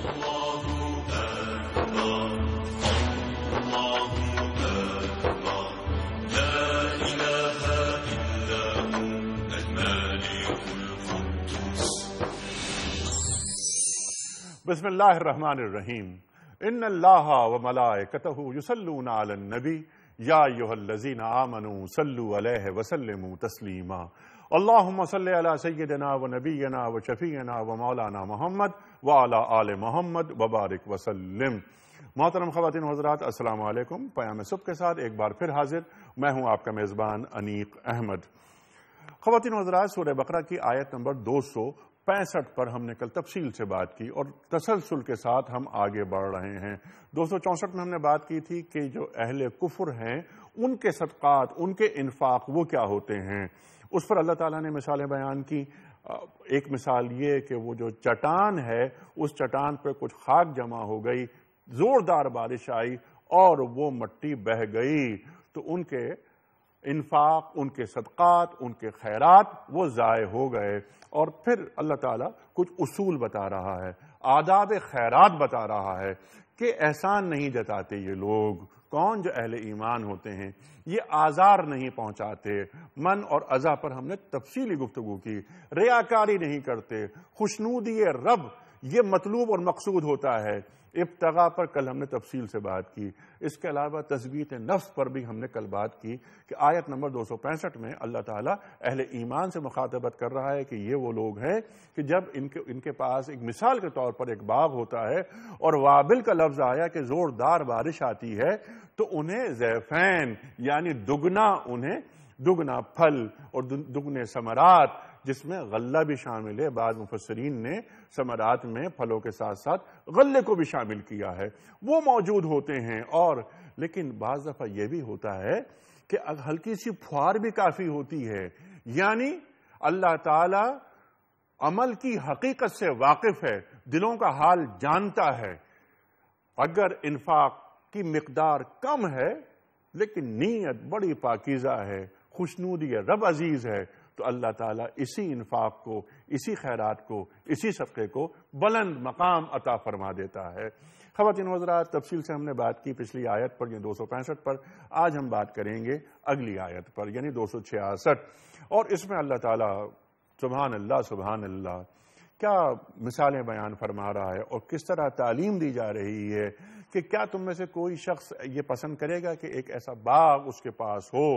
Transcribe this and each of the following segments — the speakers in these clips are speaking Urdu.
بسم اللہ الرحمن الرحیم ان اللہ وملائکتہ یصلون علی النبی یا ایھا الذین آمنوا صلوا علیہ وسلموا تسلیما اللہم صلی علی سیدنا ونبینا وشفیعنا ومولانا محمد وعلی آل محمد وبارک وسلم۔ محترم خواتین و حضرات، السلام علیکم۔ پیام صبح کے ساتھ ایک بار پھر حاضر میں ہوں آپ کا میزبان انیق احمد۔ خواتین و حضرات، سورہ بقرہ کی آیت نمبر 265 پر ہم نے کل تفصیل سے بات کی اور تسلسل کے ساتھ ہم آگے بڑھ رہے ہیں۔ 264 میں ہم نے بات کی تھی کہ جو اہل کفر ہیں ان کے صدقات، ان کے انفاق وہ کیا ہوتے ہیں۔ اس پر اللہ تعالیٰ نے مثالیں بیان کی۔ ایک مثال یہ کہ وہ جو چٹان ہے اس چٹان پہ کچھ خاک جمع ہو گئی، زوردار بارش آئی اور وہ مٹی بہہ گئی، تو ان کے انفاق، ان کے صدقات، ان کے خیرات وہ ضائع ہو گئے۔ اور پھر اللہ تعالیٰ کچھ اصول بتا رہا ہے، آداب خیرات بتا رہا ہے کہ احسان نہیں جتاتے یہ لوگ۔ کون؟ جو اہل ایمان ہوتے ہیں، یہ آزار نہیں پہنچاتے۔ من اور اذا پر ہم نے تفصیلی گفتگو کی۔ ریاکاری نہیں کرتے، خوشنودی رب یہ مطلوب اور مقصود ہوتا ہے۔ ابتغاء پر کل ہم نے تفصیل سے بات کی۔ اس کے علاوہ تثبیت نفس پر بھی ہم نے کل بات کی کہ آیت نمبر 265 میں اللہ تعالیٰ اہل ایمان سے مخاطبت کر رہا ہے کہ یہ وہ لوگ ہیں کہ جب ان کے پاس ایک مثال کے طور پر ایک باغ ہوتا ہے اور وابل کا لفظ آیا کہ زوردار بارش آتی ہے تو انہیں ضعفین یعنی دگنا پھل اور دگنے ثمرات، جس میں غلہ بھی شامل ہے۔ بعض مفسرین نے ثمرات میں پھلوں کے ساتھ ساتھ غلے کو بھی شامل کیا ہے، وہ موجود ہوتے ہیں۔ اور لیکن بعض دفعہ یہ بھی ہوتا ہے کہ ہلکی سی پھوار بھی کافی ہوتی ہے، یعنی اللہ تعالی عمل کی حقیقت سے واقف ہے، دلوں کا حال جانتا ہے۔ اگر انفاق کی مقدار کم ہے لیکن نیت بڑی پاکیزہ ہے، خوشنودی رب عزیز ہے، تو اللہ تعالیٰ اسی انفاق کو، اسی خیرات کو، اسی صدقے کو بلند مقام عطا فرما دیتا ہے۔ خواتین و حضرات، تفصیل سے ہم نے بات کی پچھلی آیت پر، یعنی 265 پر۔ آج ہم بات کریں گے اگلی آیت پر، یعنی 266، اور اس میں اللہ تعالیٰ سبحان اللہ سبحان اللہ کیا مثالیں بیان فرما رہا ہے اور کس طرح تعلیم دی جا رہی ہے کہ کیا تم میں سے کوئی شخص یہ پسند کرے گا کہ ایک ایسا باغ اس کے پاس ہو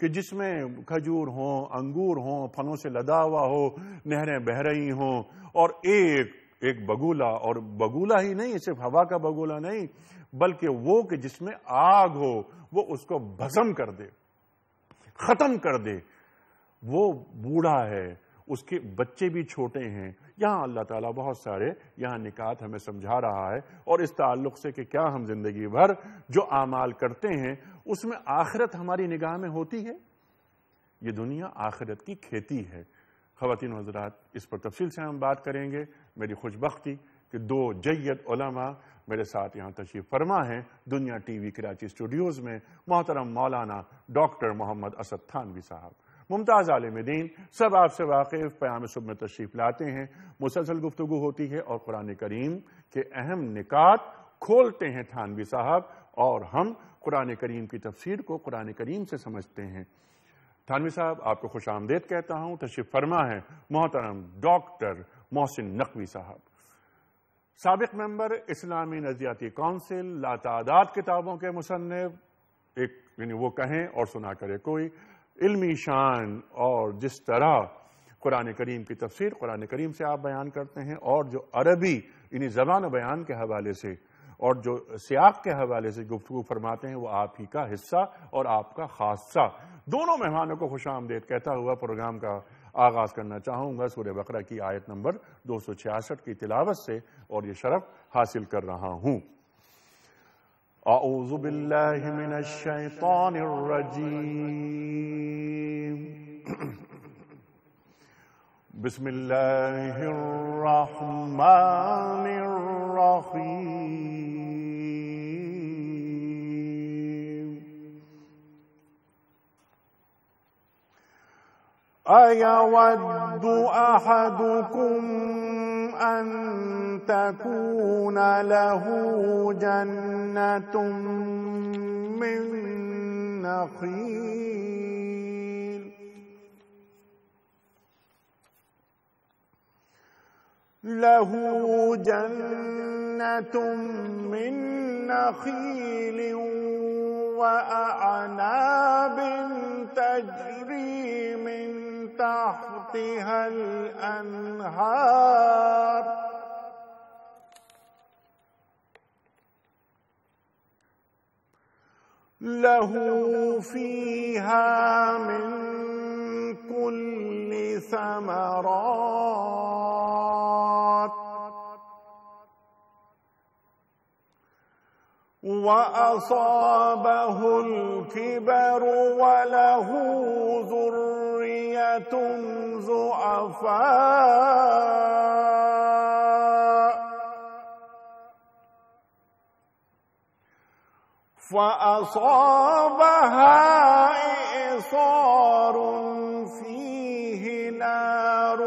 کہ جس میں کھجور ہوں، انگور ہوں، پھلوں سے لدا ہوا ہو، نہریں بہہ رہی ہوں، اور ایک بگولا، اور بگولا ہی نہیں، صرف ہوا کا بگولا نہیں بلکہ وہ کہ جس میں آگ ہو، وہ اس کو بھسم کر دے، ختم کر دے۔ وہ بوڑھا ہے، اس کے بچے بھی چھوٹے ہیں۔ یہاں اللہ تعالیٰ بہت سارے یہاں نکات ہمیں سمجھا رہا ہے، اور اس تعلق سے کہ کیا ہم زندگی بھر جو اعمال کرتے ہیں اس میں آخرت ہماری نگاہ میں ہوتی ہے۔ یہ دنیا آخرت کی کھیتی ہے۔ خواتین و حضرات، اس پر تفصیل سے ہم بات کریں گے۔ میری خوش بختی کہ دو جید علماء میرے ساتھ یہاں تشریف فرما ہیں دنیا ٹی وی کراچی اسٹوڈیوز میں۔ محترم مولانا ڈاکٹر محمد اسد تھانوی صاحب، ممتاز عالم دین، سب آپ سے واقف، پیام صبح میں تشریف لاتے ہیں، مسلسل گفتگو ہوتی ہے اور قرآن کریم کے اہم نکات کھولتے ہیں تھانوی صاحب، اور ہم قرآن کریم کی تفسیر کو قرآن کریم سے سمجھتے ہیں۔ تھانوی صاحب، آپ کو خوش آمدید کہتا ہوں، تشریف فرما ہے محترم ڈاکٹر محسن نقوی صاحب، سابق ممبر اسلامی نظریاتی کونسل، لاتعداد کتابوں کے مصنف، یعنی وہ کہیں اور سنا کرے کوئی، علمی شان، اور جس طرح قرآن کریم کی تفسیر قرآن کریم سے آپ بیان کرتے ہیں، اور جو عربی یعنی زبان و بیان کے حوالے سے اور جو سیاق کے حوالے سے گفتگو فرماتے ہیں، وہ آپ ہی کا حصہ اور آپ کا خاصہ۔ دونوں مہمانوں کو خوش آمدید کہتا ہوا پروگرام کا آغاز کرنا چاہوں گا سورہ بقرہ کی آیت نمبر 266 کی تلاوت سے، اور یہ شرف حاصل کر رہا ہوں۔ اعوذ باللہ من الشیطان الرجیم، بسم اللہ الرحمن الرحیم۔ أَيَوَدُّ أَحَدُكُمْ أَن تكون له جنة من نخيل من نخيل وأعناب تجري من تحتها الأنهار له فيها من كل ثمرات وأصابه الكبر وله ذرية ضعفاء فأصابها إعصار فيه نار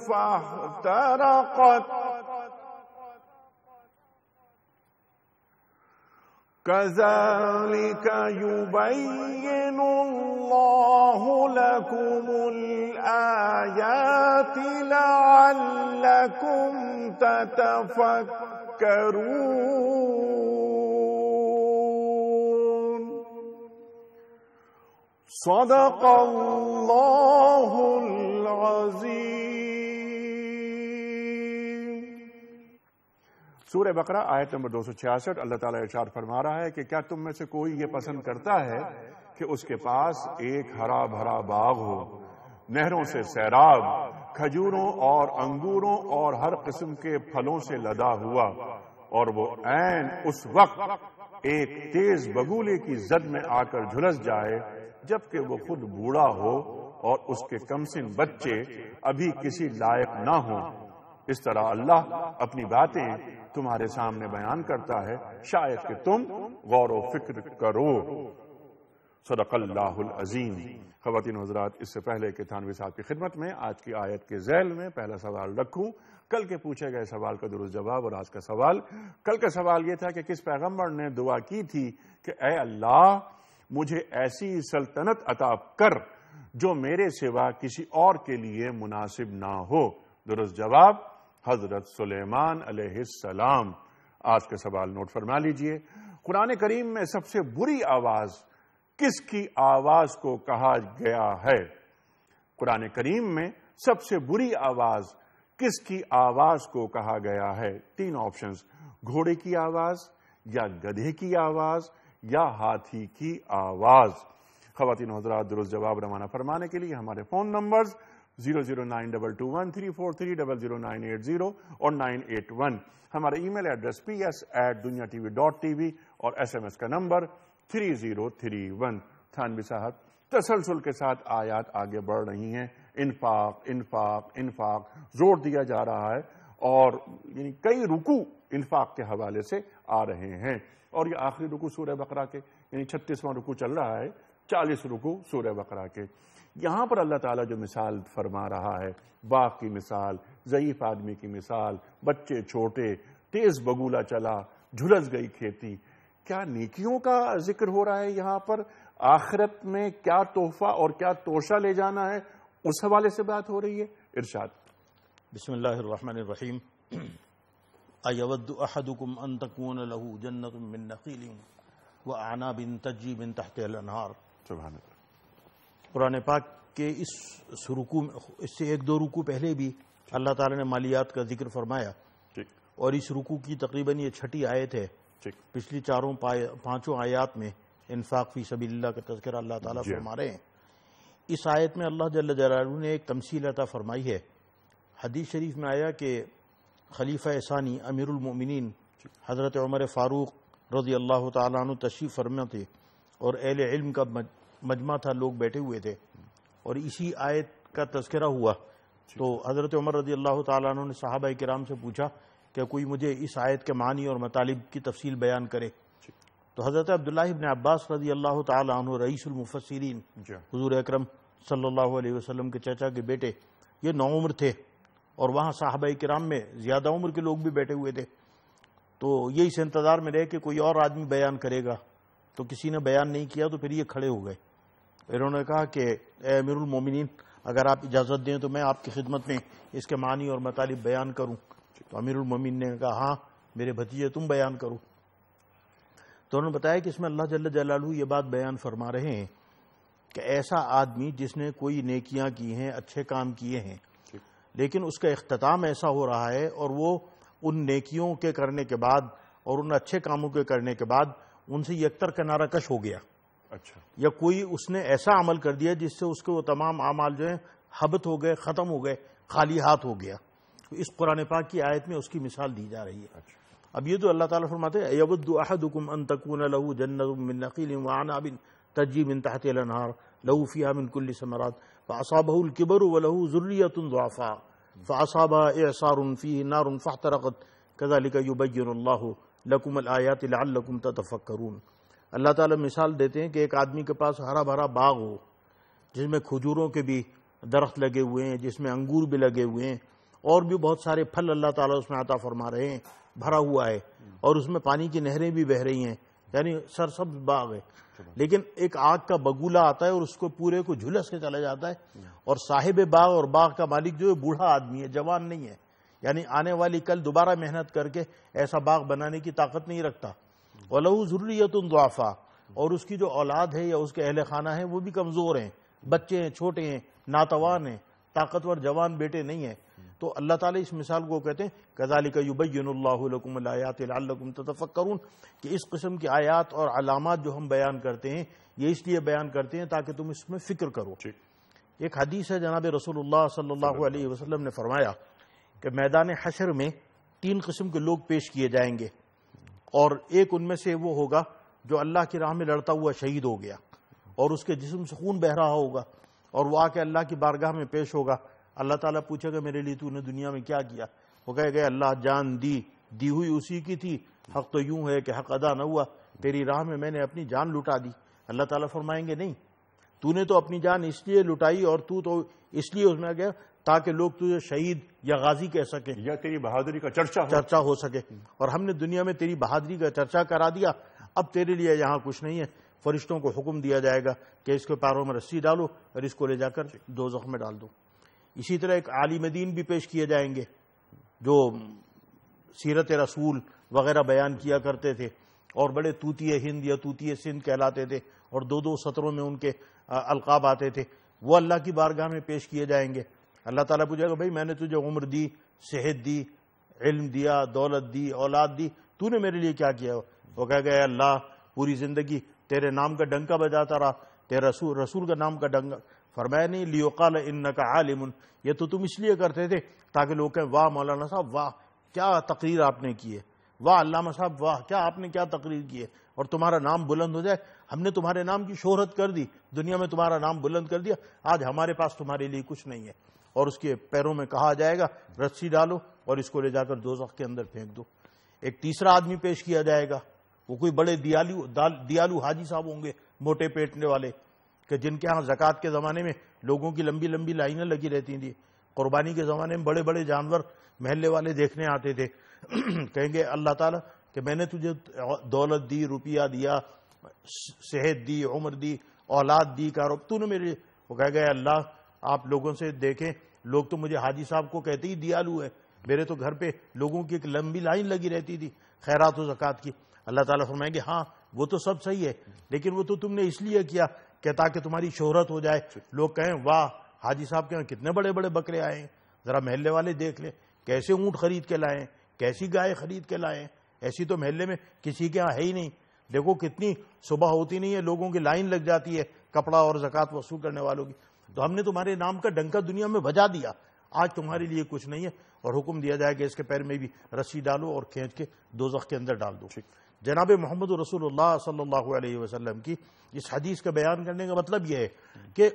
فاحترقت كذلك يبين الله لكم الآيات لعلكم تتفكرون صدق اللہ العظیم۔ سورہ بقرہ آیت نمبر 266، اللہ تعالیٰ ارشاد فرما رہا ہے کہ کیا تم میں سے کوئی یہ پسند کرتا ہے کہ اس کے پاس ایک ہرا بھرا باغ ہو، نہروں سے سیراب، کھجوروں اور انگوروں اور ہر قسم کے پھلوں سے لدا ہوا، اور وہ عین اس وقت ایک تیز بگولے کی زد میں آ کر جھلس جائے جبکہ وہ خود بوڑھا ہو اور اس کے کمسن بچے ابھی کسی لائق نہ ہوں۔ اس طرح اللہ اپنی باتیں تمہارے سامنے بیان کرتا ہے، شاید کہ تم غور و فکر کرو۔ صدق اللہ العظیم۔ خواتین و حضرات، اس سے پہلے کہ تھانوی صاحب کی خدمت میں آج کی آیت کے ذیل میں پہلا سوال رکھوں، کل کے پوچھے گئے سوال کا درست جواب اور آج کا سوال۔ کل کا سوال یہ تھا کہ کس پیغمبر نے دعا کی تھی کہ اے اللہ مجھے ایسی سلطنت عطا کر جو میرے سوا کسی اور کے لیے مناسب نہ ہو؟ درست جواب حضرت سلیمان علیہ السلام۔ آج کا سوال نوٹ فرما لیجئے۔ قرآن کریم میں سب سے بری آواز کس کی آواز کو کہا گیا ہے؟ قرآن کریم میں سب سے بری آواز کس کی آواز کو کہا گیا ہے؟ تین آپشنز، گھوڑے کی آواز یا گدھے کی آواز یا ہاتھی کی آواز۔ خواتین و حضرات، درست جواب روانہ فرمانے کے لیے ہمارے فون نمبرز 009221343000980 اور 981، ہمارا ای میل ایڈریس ps@dunyatv.tv اور SMS کا نمبر 3031۔ تھانوی صاحب، تسلسل کے ساتھ آیات آگے بڑھ رہی ہیں، انفاق انفاق انفاق زور دیا جا رہا ہے، اور یعنی کئی رکوع انفاق کے حوالے سے آ رہے ہیں، اور یہ آخری رکوع سورہ بقرہ کے یعنی 36واں رکوع چل رہا ہے، 40 رکوع سورہ بقرہ کے۔ یہاں پر اللہ تعالیٰ جو مثال فرما رہا ہے، باغ کی مثال، ضعیف آدمی کی مثال، بچے چھوٹے، تیز بگولا چلا، جھلس گئی کھیتی، کیا نیکیوں کا ذکر ہو رہا ہے یہاں پر؟ آخرت میں کیا تحفہ اور کیا توشہ لے جانا ہے، اس حوالے سے بات ہو رہی ہے۔ ارشاد۔ بسم اللہ الرحمن الرحیم۔ ایود احدکم ان تکون له جنۃ من نخیل واعناب تجری من تحتها الانہار۔ سبحان اللہ۔ قرآن پاک کے اس رکوع میں، اس سے ایک دو رکوع پہلے بھی اللہ تعالی نے مالیات کا ذکر فرمایا، اور اس رکوع کی تقریباً یہ چھٹی آیت ہے۔ پچھلی پانچوں آیات میں انفاق فی سبیل اللہ کا تذکرہ اللہ تعالیٰ فرما رہے ہیں۔ اس آیت میں اللہ جل جلالہ نے ایک تمثیل عطا فرمائی ہے۔ حدیث شریف میں آیا کہ خلیفہ ثانی امیر المؤمنین حضرت عمر فاروق رضی اللہ تعالیٰ عنہ تشریف فرما تھے، اور اہل علم کا مجمع تھا، لوگ بیٹھے ہوئے تھے، اور اسی آیت کا تذکرہ ہوا۔ تو حضرت عمر رضی اللہ تعالیٰ عنہ نے صحابہ کرام سے پوچھا کہ کوئی مجھے اس آیت کے معنی اور مطالب کی تفصیل بیان کرے۔ تو حضرت عبداللہ ابن عباس رضی اللہ تعالیٰ عنہ رئیس المفسرین، حضور اکرم صلی اللہ علیہ وسلم کے چچا کے بیٹے، یہ نوعمر تھے، اور وہاں صحابہ کرام میں زیادہ عمر کے لوگ بھی بیٹھے ہوئے تھے، تو یہ اس انتظار میں رہے کہ کوئی اور آدمی بیان کرے گا، تو کسی نے بیان نہیں کیا، تو پھر یہ کھڑے ہو گئے. انہوں نے کہا کہ اے امیر المومنین، اگر آپ اجازت دیں تو میں آپ کی خدمت میں اس کے معنی اور مطالب بیان کروں. تو امیر المومنین نے کہا ہاں میرے بھتیجے تم بیان کرو. تو انہوں نے بتایا کہ اس میں اللہ جل جلالہ یہ بات بیان فرما رہے ہیں کہ ایسا آدمی جس نے کوئی نیکیاں کی ہیں، اچھے کام کیے ہیں، لیکن اس کا اختتام ایسا ہو رہا ہے اور وہ ان نیکیوں کے کرنے کے بعد اور ان اچھے کاموں کے کرنے کے بعد ان سے یکتر کنارہ کش ہو گیا. اچھا. یا کوئی اس نے ایسا عمل کر دیا جس سے اس کے وہ تمام اعمال جو ہیں حبط ہو گئے، ختم ہو گئے، خالی ہاتھ ہو گیا. تو اس قرآن پاک کی آیت میں اس کی مثال دی جا رہی ہے. اب یہ تو اللہ تعالیٰ فرماتے ہیں یود احدکم ان تکون له جنۃ من نخیل وعناب تجری من تحتها الانہار له فیہا من کل ثمرات فاصابہ الکبر وله ذریۃ ضعفاء فاصابها اعصار فیہ نار فاحترقت کذلک یبین اللہ لکم الآیات لعلکم تتفکرون. اللہ تعالیٰ مثال دیتے ہیں کہ ایک آدمی کے پاس ہرا بھرا باغ ہو جس میں کھجوروں کے بھی درخت لگے ہوئے ہیں، جس میں انگور بھی لگے ہوئے ہیں، اور بھی بہت سارے پھل اللہ تعالیٰ اس میں عطا فرما رہے ہیں، بھرا ہوا ہے، اور اس میں پانی کی نہریں بھی بہہ رہی ہیں، یعنی سرسبز باغ ہے. لیکن ایک آگ کا بگولا آتا ہے اور اس کو پورے کو جھلس کے چلا جاتا ہے، اور صاحب باغ اور باغ کا مالک جو ہے بوڑھا آدمی ہے، جوان نہیں ہے، یعنی آنے والی کل دوبارہ محنت کر کے ایسا باغ بنانے کی طاقت نہیں رکھتا. وَلَهُ ذُرِّيَّةٌ ضُعَفَاء، اور اس کی جو اولاد ہے یا اس کے اہل خانہ ہیں وہ بھی کمزور ہیں، بچے ہیں، چھوٹے ہیں، ناتوان ہیں، طاقتور جوان بیٹے نہیں ہیں. تو اللہ تعالیٰ اس مثال کو کہتے ہیں کذالک یبین اللہ لکم الآیات لعلکم تتفکرون، کہ اس قسم کی آیات اور علامات جو ہم بیان کرتے ہیں یہ اس لیے بیان کرتے ہیں تاکہ تم اس میں فکر کرو. ایک حدیث ہے جناب رسول اللہ صلی اللہ علیہ وسلم نے فرمایا کہ میدان حشر میں 3 قسم کے لوگ پیش کیے جائیں گے، اور ایک ان میں سے وہ ہوگا جو اللہ کی راہ میں لڑتا ہوا شہید ہو گیا اور اس کے جسم سے خون بہ رہا ہوگا، اور وہ آ کے اللہ کی بارگاہ میں پیش ہوگا. اللہ تعالیٰ پوچھے گا میرے لیے تو نے دنیا میں کیا کیا؟ وہ کہے گا اللہ جان دی ہوئی اسی کی تھی، حق تو یوں ہے کہ حق ادا نہ ہوا، تیری راہ میں میں نے اپنی جان لٹا دی. اللہ تعالیٰ فرمائیں گے نہیں، تو نے تو اپنی جان اس لیے لٹائی اور تو اس لیے اس میں گیا تاکہ لوگ تجھے شہید یا غازی کہہ سکیں، یا تیری بہادری کا چرچا ہو سکے، اور ہم نے دنیا میں تیری بہادری کا چرچا کرا دیا، اب تیرے لیے یہاں کچھ نہیں ہے. فرشتوں کو حکم دیا جائے گا کہ اس کے پیروں میں رسی ڈالو اور اس کو لے جا کر دوزخ میں ڈال دو. اسی طرح ایک عالم دین بھی پیش کیے جائیں گے جو سیرت رسول وغیرہ بیان کیا کرتے تھے اور بڑے توتیے ہند یا توتیے سندھ کہلاتے تھے اور 2 سطروں میں ان کے القاب آتے تھے. وہ اللہ کی بارگاہ میں پیش کیے جائیں گے. اللہ تعالیٰ پوچھے گا بھائی میں نے تجھے عمر دی، صحت دی، علم دیا، دولت دی، اولاد دی، تو نے میرے لیے کیا کیا؟ وہ کہہ گیا اللہ پوری زندگی تیرے نام کا ڈنکا بجاتا رہا، تیرے رسول کا نام کا ڈنکا. فرمایا نہیں لیقال انک عالم، یہ تو تم اس لیے کرتے تھے تاکہ لوگ کہیں واہ مولانا صاحب واہ کیا تقریر آپ نے کی ہے، واہ علامہ صاحب واہ کیا آپ نے کیا تقریر کی ہے، اور تمہارا نام بلند ہو جائے. ہم نے تمہارے نام کی شہرت کر دی، دنیا میں تمہارا نام بلند کر دیا، آج ہمارے پاس تمہارے لیے کچھ نہیں ہے. اور اس کے پیروں میں کہا جائے گا رسی ڈالو اور اس کو لے جا کر دوزخ کے اندر پھینک دو. ایک تیسرا آدمی پیش کیا جائے گا، وہ کوئی بڑے دیالو حاجی صاحب ہوں گے، موٹے پیٹنے والے، کہ جن کے ہاں زکوٰۃ کے زمانے میں لوگوں کی لمبی لمبی لائنیں لگی رہتی تھیں. قربانی کے زمانے میں بڑے بڑے جانور محلے والے دیکھنے آتے تھے. کہیں گے اللہ تعالیٰ کہ میں نے تجھے دولت دی، روپیہ دیا، صحت دی، عمر دی، اولاد دی، کاروبار، تو نے میرے. وہ کہہ گئے اللہ آپ لوگوں سے دیکھیں، لوگ تو مجھے حاجی صاحب کو کہتے ہی دیالو ہے، میرے تو گھر پہ لوگوں کی ایک لمبی لائن لگی رہتی تھی خیرات و زکوٰۃ کی. اللہ تعالیٰ فرمائیں گے ہاں وہ تو سب صحیح ہے، لیکن وہ تو تم نے اس لیے کیا کہ تاکہ تمہاری شہرت ہو جائے، لوگ کہیں واہ حاجی صاحب کے یہاں کتنے بڑے بڑے بکرے آئے ہیں، ذرا محلے والے دیکھ لیں کیسے اونٹ خرید کے لائے ہیں، کیسی گائے خرید کے لائے ہیں، ایسی تو محلے میں کسی کے یہاں ہے ہی نہیں. دیکھو کتنی صبح ہوتی نہیں ہے لوگوں کی لائن لگ جاتی ہے کپڑا اور زکوٰۃ وصول کرنے والوں کی. تو ہم نے تمہارے نام کا ڈنکا دنیا میں بجا دیا، آج تمہارے لیے کچھ نہیں ہے، اور حکم دیا جائے کہ اس کے پیر میں بھی رسی ڈالو اور کھینچ کے دوزخ کے اندر ڈال دو. جناب محمد رسول اللہ صلی اللہ علیہ وسلم کی اس حدیث کا بیان کرنے کا مطلب یہ ہے کہ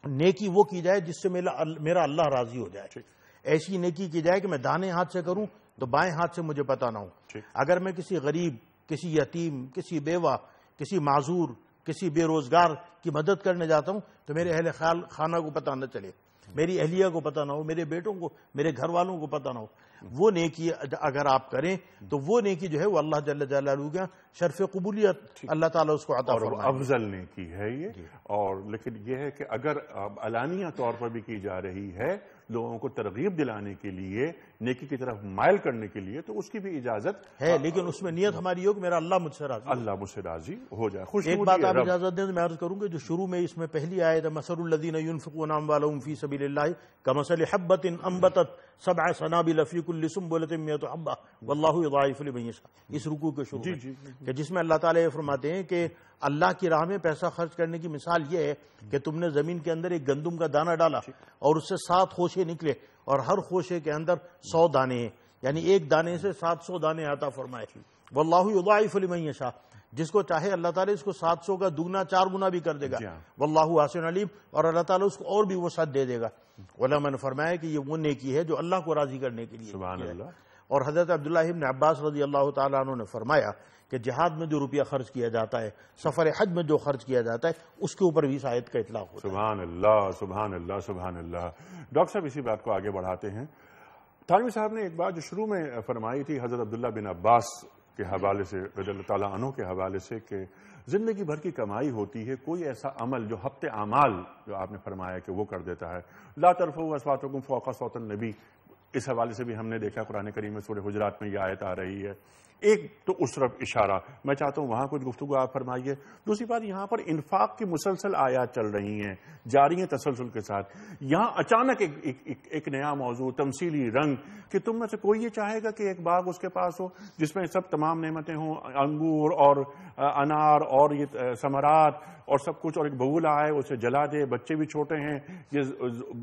نیکی وہ کی جائے جس سے میرا اللہ راضی ہو جائے. ایسی نیکی کی جائے کہ میں دانے ہاتھ سے کروں تو بائیں ہاتھ سے مجھے پتہ نہ ہو. اگر میں کسی غریب، کسی یتیم، کسی بیوہ، کسی معذور، کسی بے روزگار کی مدد کرنے جاتا ہوں تو میرے اہل خانہ کو پتہ نہ چلے. میری اہلیہ کو پتہ نہ ہو، میرے بیٹوں کو، میرے گھر والوں کو پتہ نہ ہو، وہ نیکی اگر آپ کریں تو وہ نیکی جو ہے وہ اللہ جل جلالہ کا شرف قبولیت اللہ تعالیٰ اس کو عطا فرمائے، افضل نیکی ہے یہ۔ اور لیکن یہ ہے کہ اگر علانیہ طور پر بھی کی جا رہی ہے لوگوں کو ترغیب دلانے کے لیے، نیکی کی طرف مائل کرنے کے لیے، تو اس کی بھی اجازت ہے، لیکن اس میں نیت ہماری ہو کہ میرا اللہ مجھ سے راضی، اللہ مجھ سے راضی ہو جائے۔ ایک بات آپ اجازت دیں تو میں عرض کروں گا، جو شروع میں اس میں پہلی آیت ہے مثل الذین ينفقون اموالهم فی سبیل اللہ کمثل حبۃ انبتت سبع سنابل فی کل سنبلۃ مئۃ حبۃ واللہ یضاعف لمن یشاء، اس رکوع کے شروع میں کہ جس میں اللہ تعالیٰ یہ فرماتے ہیں کہ اللہ کی راہ میں پیسہ خرچ کرنے کی مثال یہ ہے کہ تم نے زمین کے اندر ایک گندم کا دانہ ڈالا اور اس سے 7 خوشے نکلے اور ہر خوشے کے اندر 100 دانے ہیں، یعنی ایک دانے سے 700 دانے عطا فرمائے۔ واللہ یضاعف لمن یشاء، جس کو چاہے اللہ تعالیٰ اس کو 700 کا دوگنا 4 گنا بھی کر دے گا، واللہ واسع علیم، اور اللہ تعالیٰ اس کو اور بھی وسعت دے دے گا۔ علماء نے فرمایا کہ یہ وہ نیکی ہے جو اللہ کو راضی کرنے کے لیے سبحان اللہ۔ اور حضرت عبداللہ ابن عباس رضی اللہ تعالیٰ عنہ نے فرمایا کہ جہاد میں جو روپیہ خرچ کیا جاتا ہے، سفر حج میں جو خرچ کیا جاتا ہے، اس کے اوپر بھی اس آیت کا اطلاق ہوتا ہے۔ سبحان اللہ، سبحان اللہ، سبحان اللہ۔ ڈاکٹر صاحب اسی بات کو آگے بڑھاتے ہیں۔ تھانوی صاحب نے ایک بات جو شروع میں فرمائی تھی حضرت عبداللہ بن عباس کے حوالے سے رضی اللہ تعالیٰ عنہ کے حوالے سے، کہ زندگی بھر کی کمائی ہوتی ہے، کوئی ایسا عمل جو ہفتے اعمال جو آپ نے فرمایا کہ وہ کر دیتا ہے، لا ترفعوا اصواتکم فوق صوت النبی، اس حوالے سے بھی ہم نے دیکھا قرآن کریم میں سورہ حجرات میں یہ آیت آ رہی ہے۔ ایک تو اس طرف اشارہ، میں چاہتا ہوں وہاں کچھ گفتگو آپ فرمائیے۔ دوسری بات، یہاں پر انفاق کی مسلسل آیات چل رہی ہیں، جاری ہیں تسلسل کے ساتھ، یہاں اچانک ایک نیا موضوع، تمثیلی رنگ، کہ تم میں سے کوئی یہ چاہے گا کہ ایک باغ اس کے پاس ہو جس میں سب تمام نعمتیں ہوں، انگور اور انار اور یہ ثمرات اور سب کچھ، اور ایک بگولا آئے اسے جلا دے، بچے بھی چھوٹے ہیں، یہ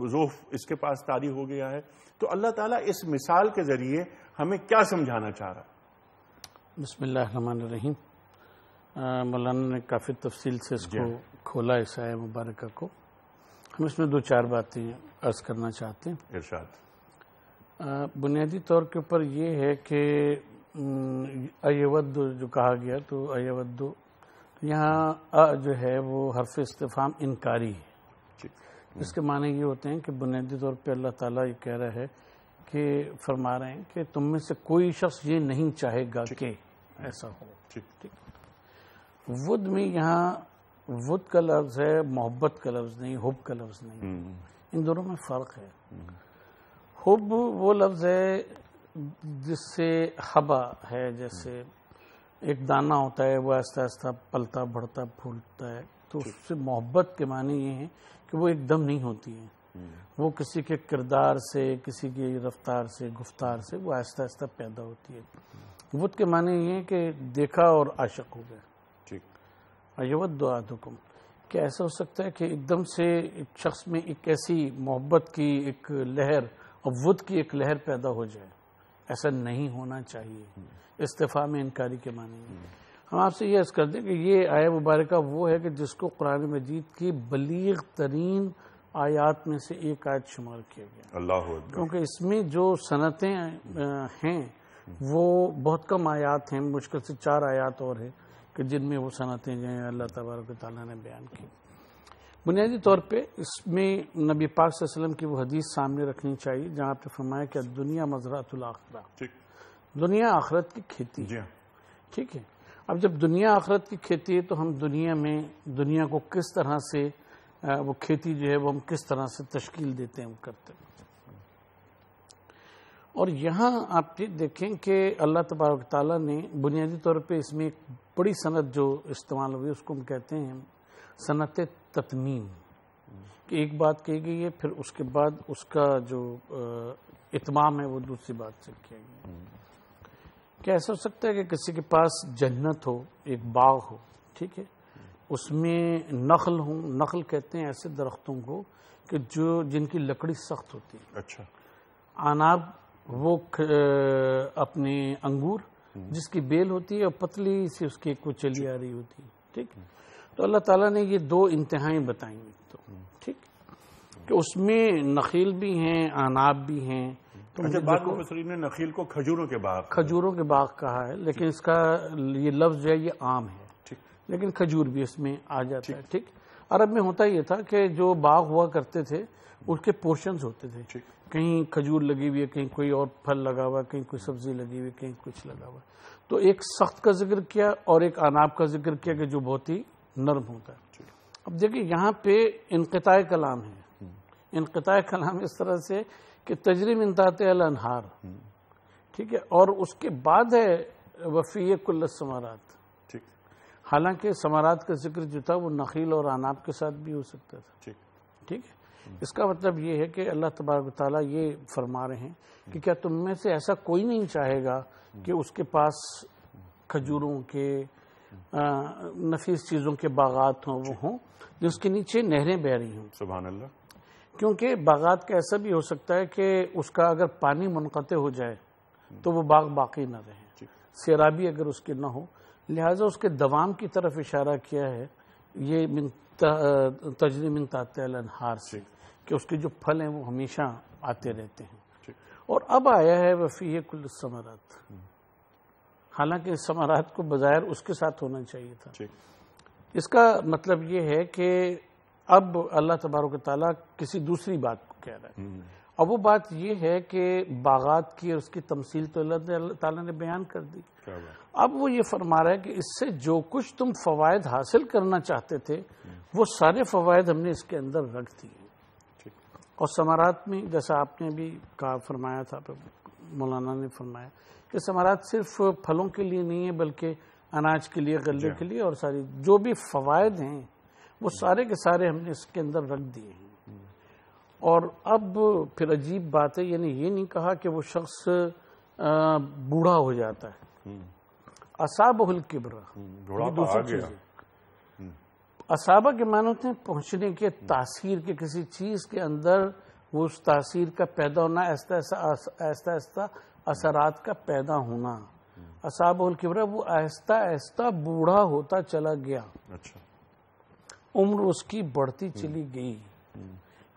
ذوف اس کے پاس طاری ہو گیا ہے۔ تو اللہ تعالیٰ اس مثال کے ذریعے ہمیں کیا سمجھانا چاہ رہا ہے؟ بسم اللہ الرحمن الرحیم۔ مولانا نے کافی تفصیل سے اس کو کھولا اس آیہ مبارکہ کو، ہم اس میں 2-4 باتیں عرض کرنا چاہتے ہیں۔ ارشاد۔ بنیادی طور کے اوپر یہ ہے کہ ایود جو کہا گیا، تو ایود یہاں جو ہے وہ حرف استفہام انکاری ہے۔ اس کے معنی یہ ہوتے ہیں کہ بنیادی طور پہ اللہ تعالیٰ یہ کہہ رہا ہے کہ فرما رہے ہیں کہ تم میں سے کوئی شخص یہ نہیں چاہے گا کہ ایسا ہو۔ ود میں یہاں ود کا لفظ ہے، محبت کا لفظ نہیں، حب کا لفظ نہیں، ان دونوں میں فرق ہے۔ حب وہ لفظ ہے جس سے حبا ہے، جیسے ایک دانہ ہوتا ہے وہ آہستہ آہستہ پلتا بڑھتا پھولتا ہے، تو اس سے محبت کے معنی یہ ہے کہ وہ ایک دم نہیں ہوتی ہے، وہ کسی کے کردار سے، کسی کی رفتار سے، گفتار سے وہ آہستہ آہستہ پیدا ہوتی ہے۔ ود کے معنی یہ ہے کہ دیکھا اور عاشق ہو گئے۔ ایود احدکم، کہ ایسا ہو سکتا ہے کہ ایک دم سے ایک شخص میں ایک ایسی محبت کی ایک لہر اور ود کی ایک لہر پیدا ہو جائے، ایسا نہیں ہونا چاہیے۔ استفہام انکاری کے معنی ہے۔ ہم آپ سے یہ عرض کر دیں کہ یہ آیہ مبارکہ وہ ہے کہ جس کو قرآن مجید کی بلیغ ترین آیات میں سے ایک آیت شمار کیا گیا، اللہ اکبر، کیونکہ اس میں جو صنعتیں ہیں وہ بہت کم آیات ہیں، مشکل سے 4 آیات اور ہیں کہ جن میں وہ صنعتیں جو ہیں اللہ تبارک و تعالیٰ نے بیان کی۔ بنیادی طور پہ اس میں نبی پاک صلی اللہ علیہ وسلم کی وہ حدیث سامنے رکھنی چاہیے جہاں پہ فرمایا کہ دنیا مزرعۃ الاخرہ، دنیا آخرت کی کھیتی ہے۔ ٹھیک ہے، اب جب دنیا آخرت کی کھیتی ہے تو ہم دنیا میں دنیا کو کس طرح سے وہ کھیتی جو ہے وہ ہم کس طرح سے تشکیل دیتے ہیں، کرتے ہیں۔ اور یہاں آپ دیکھیں کہ اللہ تبارک تعالیٰ نے بنیادی طور پہ اس میں ایک بڑی صنعت جو استعمال ہوئی اس کو ہم کہتے ہیں صنعت تتمیم، کہ ایک بات کہی گئی ہے پھر اس کے بعد اس کا جو اتمام ہے وہ دوسری بات سے کیا گیا۔ کیا ایسا ہو سکتا ہے کہ کسی کے پاس جنت ہو، ایک باغ ہو، ٹھیک ہے، اس میں نخل ہوں، نخل کہتے ہیں ایسے درختوں کو کہ جن کی لکڑی سخت ہوتی ہے، اچھا، عناب وہ اپنے انگور جس کی بیل ہوتی ہے اور پتلی سی اس کی کوئی چلی آ رہی ہوتی ہے، ٹھیک، تو اللہ تعالیٰ نے یہ 2 انتہائیں بتائیں گی، تو ٹھیک کہ اس میں نخیل بھی ہیں، عناب بھی ہیں۔ بعض مفسرین نے نخیل کو کھجوروں کے باغ کہا ہے، لیکن اس کا یہ لفظ جو ہے یہ عام ہے، لیکن کھجور بھی اس میں آ جاتا ہے، ٹھیک۔ عرب میں ہوتا یہ تھا کہ جو باغ ہوا کرتے تھے اس کے پورشنز ہوتے تھے، کہیں کھجور لگی ہوئی ہے، کہیں کوئی اور پھل لگا ہوا ہے، کہیں کوئی سبزی لگی ہوئی ہے، کہیں کچھ لگا ہوا ہے. تو ایک سخت کا ذکر کیا اور ایک عناب کا ذکر کیا کہ جو بہت ہی نرم ہوتا ہے. اب دیکھیں یہاں پہ انقطاع کلام ہے. انقطاع کلام اس طرح سے کہ تجری من تحتہا الانہار، ٹھیک ہے، اور اس کے بعد ہے وفی کل الثمرات. حالانکہ ثمرات کا ذکر جو تھا وہ نخیل اور عناب کے ساتھ بھی ہو سکتا تھا. ٹھیک ہے، اس کا مطلب یہ ہے کہ اللہ تبارک و تعالیٰ یہ فرما رہے ہیں کہ کیا تم میں سے ایسا کوئی نہیں چاہے گا کہ اس کے پاس کھجوروں کے نفیس چیزوں کے باغات ہوں، وہ ہوں جس کے نیچے نہریں بہ رہی ہوں. سبحان اللہ. کیونکہ باغات کا ایسا بھی ہو سکتا ہے کہ اس کا اگر پانی منقطع ہو جائے تو وہ باغ باقی نہ رہے، سیرابی اگر اس کی نہ ہو، لہٰذا اس کے دوام کی طرف اشارہ کیا ہے یہ تجری من تحتہا الانہار سے، کہ اس کے جو پھل ہیں وہ ہمیشہ آتے رہتے ہیں. اور اب آیا ہے وفیہ کل الثمرات، حالانکہ ثمرات کو بظاہر اس کے ساتھ ہونا چاہیے تھا. اس کا مطلب یہ ہے کہ اب اللہ تبارک و تعالیٰ کسی دوسری بات کو کہہ رہا ہے. اب وہ بات یہ ہے کہ باغات کی اور اس کی تمثیل تو اللہ تعالیٰ نے بیان کر دی. اب وہ یہ فرما رہا ہے کہ اس سے جو کچھ تم فوائد حاصل کرنا چاہتے تھے وہ سارے فوائد ہم نے اس کے اندر رکھ دیے. اور ثمرات میں جیسا آپ نے بھی کہا، فرمایا تھا، مولانا نے فرمایا کہ ثمرات صرف پھلوں کے لیے نہیں ہے بلکہ اناج کے لیے، غلے کے لیے، اور ساری جو بھی فوائد ہیں وہ سارے کے سارے ہم نے اس کے اندر رکھ دیے ہیں. اور اب پھر عجیب بات ہے، یعنی یہ نہیں کہا کہ وہ شخص بوڑھا ہو جاتا ہے. اصابہ الکبر، دوسری چیز ہے. اصابہ کے معنی ہوتے ہیں پہنچنے کے، تاثیر کے، کسی چیز کے اندر وہ اس تاثیر کا پیدا ہونا، آہستہ آہستہ اثرات کا پیدا ہونا. اصابہ الکبر، وہ آہستہ آہستہ بوڑھا ہوتا چلا گیا. عمر اس کی بڑھتی چلی گئی.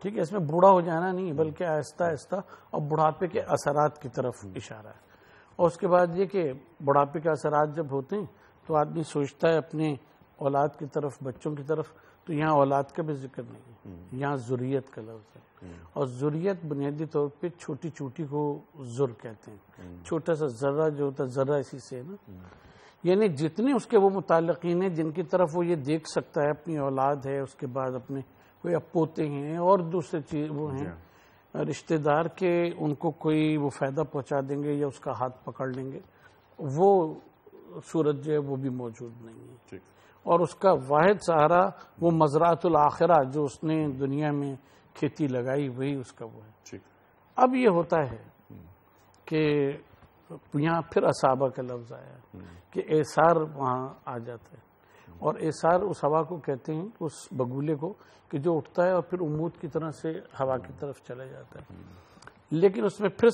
ٹھیک ہے، اس میں بوڑھا ہو جانا نہیں بلکہ آہستہ آہستہ اور بڑھاپے کے اثرات کی طرف اشارہ ہے. اور اس کے بعد یہ کہ بڑھاپے کے اثرات جب ہوتے ہیں تو آدمی سوچتا ہے اپنے اولاد کی طرف، بچوں کی طرف، تو یہاں اولاد کا بھی ذکر نہیں، یہاں ذریت کا لفظ ہے. اور ذریت بنیادی طور پہ چھوٹی چوٹی کو ذر کہتے ہیں. چھوٹا سا ذرہ جو ہوتا ہے، ذرہ اسی سے ہے نا، یعنی جتنے اس کے وہ متعلقین ہیں جن کی طرف وہ یہ دیکھ سکتا ہے، اپنی اولاد ہے، اس کے بعد اپنے کوئی اپوتے ہیں اور دوسرے چیز وہ ہیں رشتہ دار کے، ان کو کوئی وہ فائدہ پہنچا دیں گے یا اس کا ہاتھ پکڑ لیں گے، وہ صورت جو ہے وہ بھی موجود نہیں ہے. اور اس کا واحد سہارا وہ مزرعۃ الآخرہ جو اس نے دنیا میں کھیتی لگائی، وہی اس کا وہ ہے. اب یہ ہوتا ہے کہ یہاں پھر اصابہ کا لفظ آیا کہ اعصار وہاں آ جاتا ہے. اور اعصار اس ہوا کو کہتے ہیں، اس بگولے کو، کہ جو اٹھتا ہے اور پھر عمود کی طرح سے ہوا کی طرف چلا جاتا ہے. لیکن اس میں پھر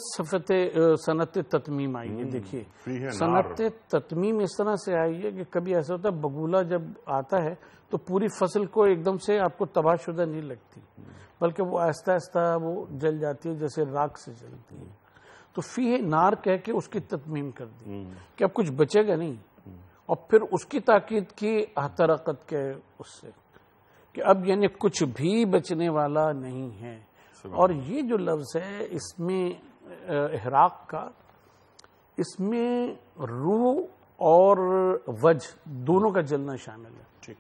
صنعت تتمیم آئی ہے. دیکھیے صنعت تتمیم اس طرح سے آئی ہے کہ کبھی ایسا ہوتا ہے بگولا جب آتا ہے تو پوری فصل کو ایک دم سے آپ کو تباہ شدہ نہیں لگتی، بلکہ وہ آہستہ آہستہ وہ جل جاتی ہے جیسے راکھ سے جلتی ہے. تو فیہ نار کہہ کے اس کی تتمیم کر دی کہ اب کچھ بچے گا نہیں. اور پھر اس کی تاکید کی احترقت کے اس سے کہ اب یعنی کچھ بھی بچنے والا نہیں ہے. اور یہ جو لفظ ہے اس میں احراق کا، اس میں روح اور وجہ دونوں کا جلنا شامل ہے.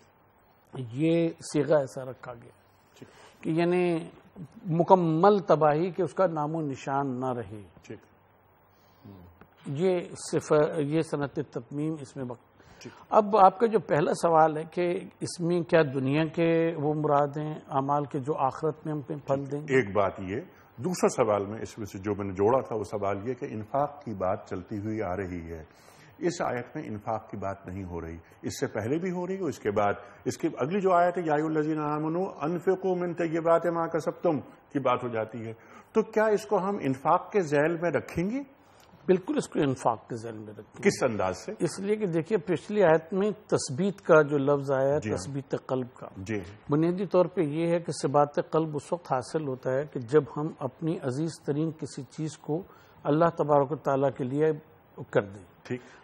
یہ صیغہ ایسا رکھا گیا کہ یعنی مکمل تباہی کہ اس کا نام و نشان نہ رہے. یہ صنعت تتمیم اس میں اب آپ کا جو پہلا سوال ہے کہ اس میں کیا دنیا کے وہ مراد ہیں اعمال کے جو آخرت میں ہم پہ پھل دیں گے؟ ایک بات یہ، دوسرا سوال میں اس میں سے جو میں نے جوڑا تھا وہ سوال یہ کہ انفاق کی بات چلتی ہوئی آ رہی ہے. اس آیت میں انفاق کی بات نہیں ہو رہی، اس سے پہلے بھی ہو رہی ہے، اس کے بعد اس کی اگلی جو آیت ہے یا ایھا الذین آمنوا انفقوا من طیبات ما کسبتم کی بات ہو جاتی ہے. تو کیا اس کو ہم انفاق کے ذیل میں رکھیں گے؟ بالکل اس کو انفاق کے ذیل میں رکھیں. کس انداز سے؟ اس لیے کہ دیکھیے پچھلی آیت میں تثبیت کا جو لفظ آیا ہے، تثبیت قلب کا، بنیادی طور پہ یہ ہے کہ ثبات قلب اس وقت حاصل ہوتا ہے کہ جب ہم اپنی عزیز ترین کسی چیز کو اللہ تبارک و تعالیٰ کے لیے کر دیں.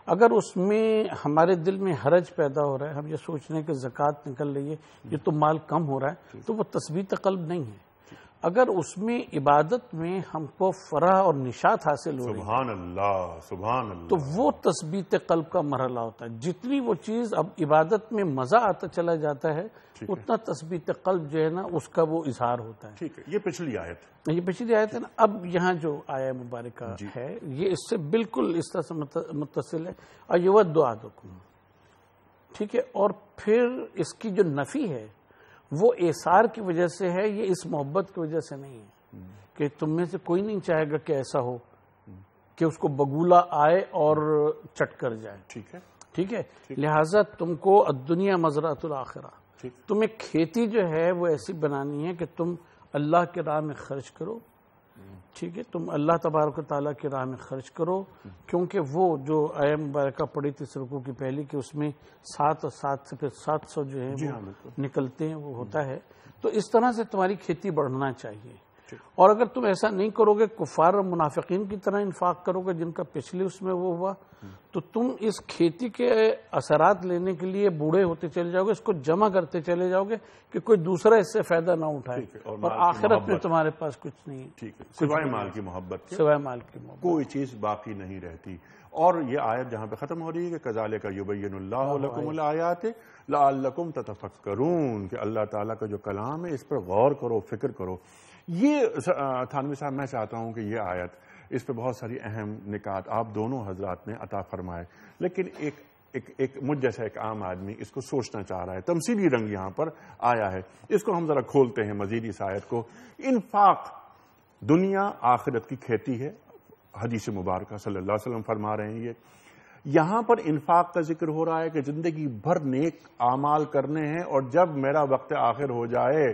اگر اس میں ہمارے دل میں حرج پیدا ہو رہا ہے، ہم یہ سوچ رہے ہیں کہ زکوٰۃ نکل رہی ہے، یہ تو مال کم ہو رہا ہے، تو وہ تثبیت قلب نہیں ہے۔ اگر اس میں عبادت میں ہم کو فرح اور نشاط حاصل ہو رہی ہے، سبحان اللہ سبحان اللہ، تو وہ تثبیت قلب کا مرحلہ ہوتا ہے۔ جتنی وہ چیز اب عبادت میں مزہ آتا چلا جاتا ہے، اتنا تثبیت قلب جو ہے نا اس کا وہ اظہار ہوتا ہے۔ ٹھیک ہے، یہ پچھلی آیت، یہ پچھلی آیت ہے نا۔ اب یہاں جو آیا مبارکہ ہے یہ اس سے بالکل اس طرح سے متصل ہے، ایود احدکم، ٹھیک ہے۔ اور پھر اس کی جو نفی ہے وہ ایثار کی وجہ سے ہے، یہ اس محبت کی وجہ سے نہیں ہے کہ تم میں سے کوئی نہیں چاہے گا کہ ایسا ہو کہ اس کو بگولا آئے اور چٹ کر جائے، ٹھیک ہے۔ لہٰذا تم کو الدنیا مزرعۃ الآخرہ، تمہیں کھیتی جو ہے وہ ایسی بنانی ہے کہ تم اللہ کے راہ میں خرچ کرو، ٹھیک ہے، تم اللہ تبارک و تعالیٰ کی راہ میں خرچ کرو، کیونکہ وہ جو آیت مبارکہ پڑھی تھی اس رکوع کی پہلی کہ اس میں 7 اور 7 سے پھر 700 جو ہے وہ نکلتے ہیں، وہ ہوتا ہے۔ تو اس طرح سے تمہاری کھیتی بڑھنا چاہیے۔ اور اگر تم ایسا نہیں کرو گے، کفار اور منافقین کی طرح انفاق کرو گے جن کا پچھلے اس میں وہ ہوا، تو تم اس کھیتی کے اثرات لینے کے لیے بوڑھے ہوتے چلے جاؤ گے، اس کو جمع کرتے چلے جاؤ گے کہ کوئی دوسرا اس سے فائدہ نہ اٹھائے، اور آخرت میں تمہارے پاس کچھ نہیں ہے، سوائے مال کی محبت، سوائے مال کی محبت کوئی چیز باقی نہیں رہتی۔ اور یہ آیت جہاں پہ ختم ہو رہی ہے کہ کذالک یبین اللہ لکم الآیات لعلکم تتفکرون، کہ اللہ تعالیٰ کا جو کلام ہے اس پر غور کرو، فکر کرو۔ یہ تھانوی صاحب میں چاہتا ہوں کہ یہ آیت، اس پہ بہت ساری اہم نکات آپ دونوں حضرات نے عطا فرمائے، لیکن ایک مجھ جیسا ایک عام آدمی اس کو سوچنا چاہ رہا ہے، تمثیلی رنگ یہاں پر آیا ہے، اس کو ہم ذرا کھولتے ہیں مزید اس آیت کو۔ انفاق دنیا آخرت کی کھیتی ہے، حدیث مبارکہ صلی اللہ علیہ وسلم فرما رہے ہیں۔ یہاں پر انفاق کا ذکر ہو رہا ہے کہ زندگی بھر نیک اعمال کرنے ہیں، اور جب میرا وقت آخر ہو جائے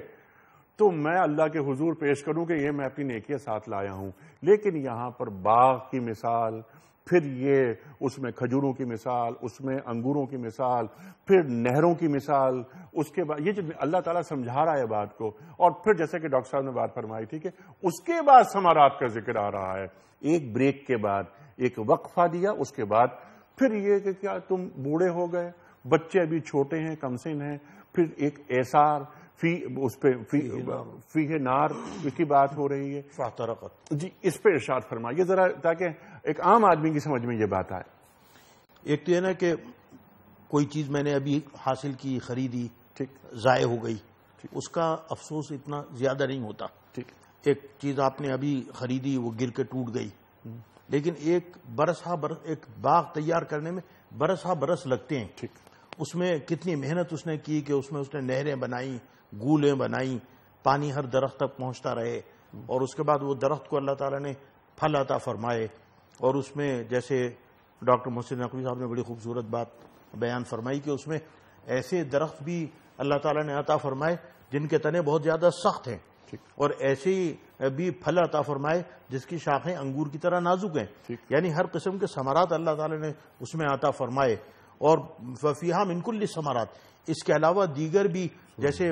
تو میں اللہ کے حضور پیش کروں کہ یہ میں اپنی نیکیاں ساتھ لایا ہوں۔ لیکن یہاں پر باغ کی مثال، پھر یہ اس میں کھجوروں کی مثال، اس میں انگوروں کی مثال، پھر نہروں کی مثال، اس کے بعد یہ جو اللہ تعالیٰ سمجھا رہا ہے بات کو، اور پھر جیسے کہ ڈاکٹر صاحب نے بات فرمائی تھی کہ اس کے بعد ثمرات کا ذکر آ رہا ہے، ایک بریک کے بعد ایک وقفہ دیا، اس کے بعد پھر یہ کہ کیا تم بوڑھے ہو گئے، بچے ابھی چھوٹے ہیں، کم سن ہیں، پھر ایک ایثار اس پہ فیہ نار کی بات ہو رہی ہے، فاحترقت۔ جی اس پہ ارشاد فرمائیے ذرا، تاکہ ایک عام آدمی کی سمجھ میں یہ بات آئے۔ ایک تو یہ نا کہ کوئی چیز میں نے ابھی حاصل کی، خریدی، ضائع ہو گئی، اس کا افسوس اتنا زیادہ نہیں ہوتا۔ ایک چیز آپ نے ابھی خریدی، وہ گر کے ٹوٹ گئی، لیکن ایک ایک باغ تیار کرنے میں برس ہا برس لگتے ہیں۔ اس میں کتنی محنت اس نے کی کہ اس نے نہریں بنائی، گولیں بنائی، پانی ہر درخت تک پہنچتا رہے، اور اس کے بعد وہ درخت کو اللہ تعالیٰ نے پھل عطا فرمائے۔ اور اس میں جیسے ڈاکٹر محسن نقوی صاحب نے بڑی خوبصورت بات بیان فرمائی کہ اس میں ایسے درخت بھی اللہ تعالیٰ نے عطا فرمائے جن کے تنے بہت زیادہ سخت ہیں، اور ایسے بھی پھل عطا فرمائے جس کی شاخیں انگور کی طرح نازک ہیں، یعنی ہر قسم کے ثمرات اللہ تعالیٰ نے اس میں عطا فرمائے۔ اور فیہا من کل ثمرات، اس کے علاوہ دیگر بھی، جیسے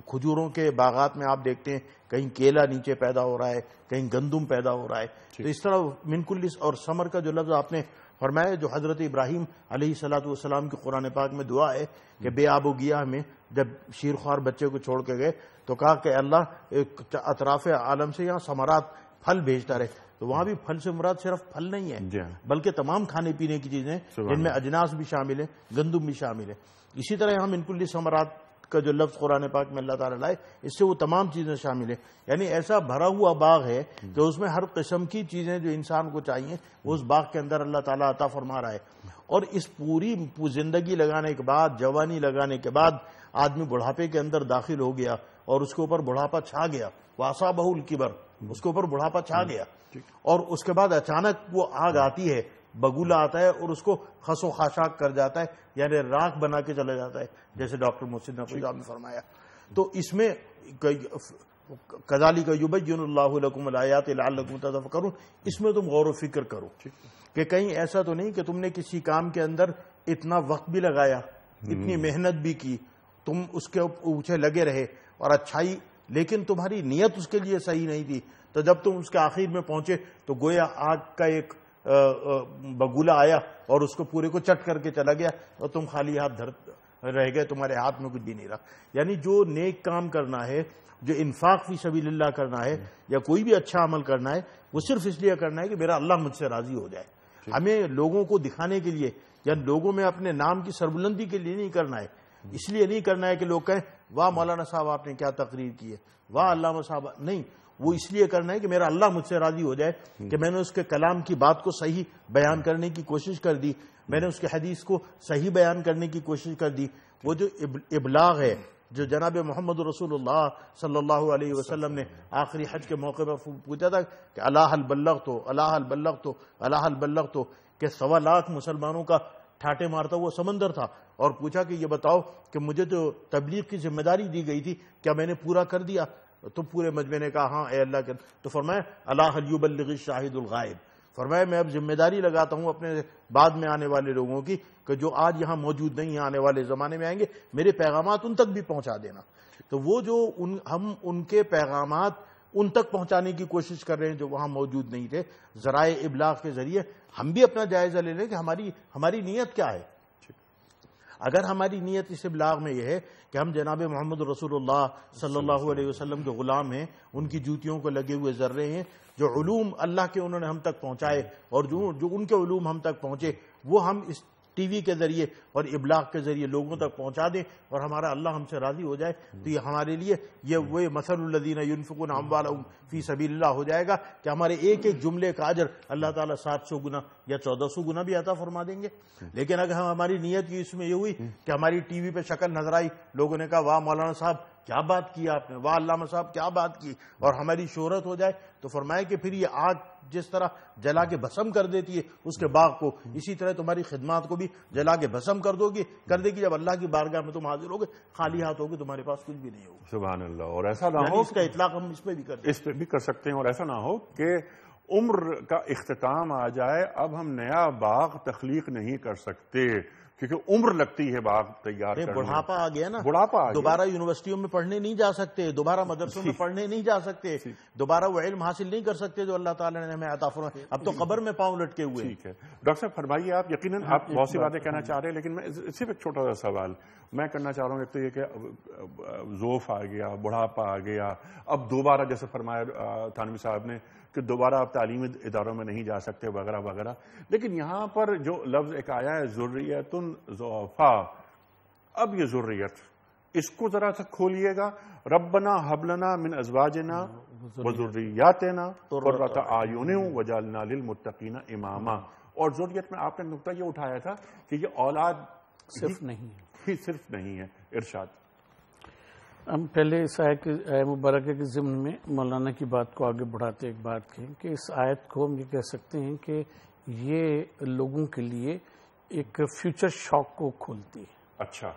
کھجوروں کے باغات میں آپ دیکھتے ہیں کہیں کیلا نیچے پیدا ہو رہا ہے، کہیں گندم پیدا ہو رہا ہے، تو اس طرح من کل، اور ثمر کا جو لفظ آپ نے فرمایا جو حضرت ابراہیم علیہ الصلوۃ والسلام کی قرآن پاک میں دعا ہے کہ بے آب و گیاہ میں جب شیرخوار بچے کو چھوڑ کے گئے تو کہا کہ اللہ اطراف عالم سے یہاں ثمرات پھل بھیجتا رہے، تو وہاں بھی پھل سے مراد صرف پھل نہیں ہے بلکہ تمام کھانے پینے کی چیزیں جن میں اجناس بھی شامل ہیں، گندم بھی شامل ہے۔ اسی طرح یہاں من کل ثمرات کا جو لفظ قرآن پاک میں اللہ تعالیٰ لائے، اس سے وہ تمام چیزیں شامل ہیں، یعنی ایسا بھرا ہوا باغ ہے کہ اس میں ہر قسم کی چیزیں جو انسان کو چاہیے وہ اس باغ کے اندر اللہ تعالیٰ عطا فرما رہا ہے۔ اور اس پوری زندگی لگانے کے بعد، جوانی لگانے کے بعد آدمی بڑھاپے کے اندر داخل ہو گیا اور اس کے اوپر بڑھاپا چھا گیا، وَأَصَابَهُ الْكِبَرُ، اس کے اوپر بڑھاپا چھا گیا، اور اس کے بعد اچانک وہ آگ آتی ہے، بگولا آتا ہے اور اس کو خس و خاشاک کر جاتا ہے، یعنی راکھ بنا کے چلا جاتا ہے، جیسے ڈاکٹر محسن نقوی صاحب نے فرمایا۔ تو اس میں کذالک یبین اللہ لکم الآیات لعلکم تتفکرون، اس میں تم غور و فکر کرو کہ کہیں ایسا تو نہیں کہ تم نے کسی کام کے اندر اتنا وقت بھی لگایا، اتنی محنت بھی کی، تم اس کے پیچھے لگے رہے اور اچھائی، لیکن تمہاری نیت اس کے لیے صحیح نہیں تھی، تو جب تم اس کے آخر میں پہنچے تو گویا آگ کا ایک بگولا آیا اور اس کو پورے کو چٹ کر کے چلا گیا اور تم خالی ہاتھ رہ گئے, تمہارے ہاتھ میں کچھ بھی نہیں رہا. یعنی جو نیک کام کرنا ہے, جو انفاق فی سبیل اللہ کرنا ہے, یا کوئی بھی اچھا عمل کرنا ہے, وہ صرف اس لیے کرنا ہے کہ میرا اللہ مجھ سے راضی ہو جائے. ہمیں لوگوں کو دکھانے کے لیے یا لوگوں میں اپنے نام کی سربلندی کے لیے نہیں کرنا ہے. اس لیے نہیں کرنا ہے کہ لوگ کہیں واہ مولانا صاحب آپ نے کیا تقریر کی ہے, واہ علامہ صاحب. نہیں, وہ اس لیے کرنا ہے کہ میرا اللہ مجھ سے راضی ہو جائے کہ میں نے اس کے کلام کی بات کو صحیح بیان کرنے کی کوشش کر دی, میں نے اس کے حدیث کو صحیح بیان کرنے کی کوشش کر دی. وہ جو ابلاغ ہے جو جناب محمد رسول اللہ صلی اللہ علیہ وسلم نے آخری حج کے موقع پر پوچھا تھا کہ اللہ حل بلغت تو, اللہ حل بلغت تو, اللہ حل بلغت تو, کہ 1.25 لاکھ مسلمانوں کا ٹھاٹے مارتا وہ سمندر تھا, اور پوچھا کہ یہ بتاؤ کہ مجھے جو تبلیغ کی ذمہ داری دی گئی تھی کیا میں نے پورا کر دیا؟ تو پورے مجمع نے کہا ہاں اے اللہ کے. تو فرمایا اللہ یبلغ الشاہد الغائب, فرمایا میں اب ذمہ داری لگاتا ہوں اپنے بعد میں آنے والے لوگوں کی کہ جو آج یہاں موجود نہیں ہیں, آنے والے زمانے میں آئیں گے, میرے پیغامات ان تک بھی پہنچا دینا. تو وہ جو ہم ان کے پیغامات ان تک پہنچانے کی کوشش کر رہے ہیں جو وہاں موجود نہیں تھے, ذرائع ابلاغ کے ذریعے ہم بھی اپنا جائزہ لے لیں کہ ہماری نیت کیا ہے. اگر ہماری نیت اس ابلاغ میں یہ ہے کہ ہم جناب محمد رسول اللہ صلی اللہ علیہ وسلم کے غلام ہیں, ان کی جوتیوں کو لگے ہوئے ذرے ہیں, جو علوم اللہ کے انہوں نے ہم تک پہنچائے اور جو ان کے علوم ہم تک پہنچے وہ ہم اس ٹی وی کے ذریعے اور ابلاغ کے ذریعے لوگوں تک پہنچا دیں اور ہمارا اللہ ہم سے راضی ہو جائے, تو یہ ہمارے لیے یہ وہ مثل الذین ينفقون اموالهم فی سبیل اللہ ہو جائے گا کہ ہمارے ایک ایک جملے کا اجر اللہ تعالیٰ 700 گنا یا 1400 گنا بھی عطا فرما دیں گے. لیکن اگر ہماری نیت کی اس میں یہ ہوئی کہ ہماری ٹی وی پہ شکل نظر آئی, لوگوں نے کہا واہ مولانا صاحب کیا بات کی آپ نے, واہ علامہ صاحب کیا بات کی, اور ہماری شہرت ہو جائے, تو فرمایا کہ پھر یہ آگ جس طرح جلا کے بھسم کر دیتی ہے اس کے باغ کو, اسی طرح تمہاری خدمات کو بھی جلا کے بھسم کر دے گی. جب اللہ کی بارگاہ میں تم حاضر ہوگے خالی ہاتھ ہوگے, تمہارے پاس کچھ بھی نہیں ہوگا. سبحان اللہ. اور ایسا نہ ہو, اس کا اطلاق ہم اس پہ بھی کر سکتے ہیں, اور ایسا نہ ہو کہ عمر کا اختتام آ جائے, اب ہم نیا باغ تخلیق نہیں کر سکتے کیونکہ عمر لگتی ہے باغ تیار کرنے. بڑھاپا آ گیا نا, بڑھاپا دوبارہ یونیورسٹیوں میں پڑھنے نہیں جا سکتے, دوبارہ مدرسوں میں پڑھنے نہیں جا سکتے, دوبارہ وہ علم حاصل نہیں کر سکتے جو اللہ تعالیٰ نے ہمیں عطا فرمایا. اب تو قبر میں پاؤں لٹکے ہوئے. ٹھیک ہے ڈاکٹر صاحب فرمائیے, آپ یقیناً آپ بہت سی باتیں کہنا چاہ رہے ہیں, لیکن میں صرف ایک چھوٹا سا سوال میں کرنا چاہ رہا ہوں. ایک تو یہ کہ ذوف آ گیا, بڑھاپا آ گیا, اب دوبارہ جیسے فرمایا تھانوی صاحب نے کہ دوبارہ آپ تعلیمی اداروں میں نہیں جا سکتے وغیرہ وغیرہ. لیکن یہاں پر جو لفظ ایک آیا ہے ذریۃ ضعفاء, اب یہ ذریت اس کو ذرا سا کھولیے گا. ربنا هب لنا من ازواجنا وذریاتنا قرۃ اعین وجعلنا للمتقین اماما. اور ذریت میں آپ نے نقطہ یہ اٹھایا تھا کہ یہ اولاد صرف نہیں ہے. ارشاد. ہم پہلے اس آیت کے مبارکہ کے ضمن میں مولانا کی بات کو آگے بڑھاتے ایک بات کہیں کہ اس آیت کو ہم یہ کہہ سکتے ہیں کہ یہ لوگوں کے لیے ایک فیوچر شاک کو کھولتی ہے. اچھا,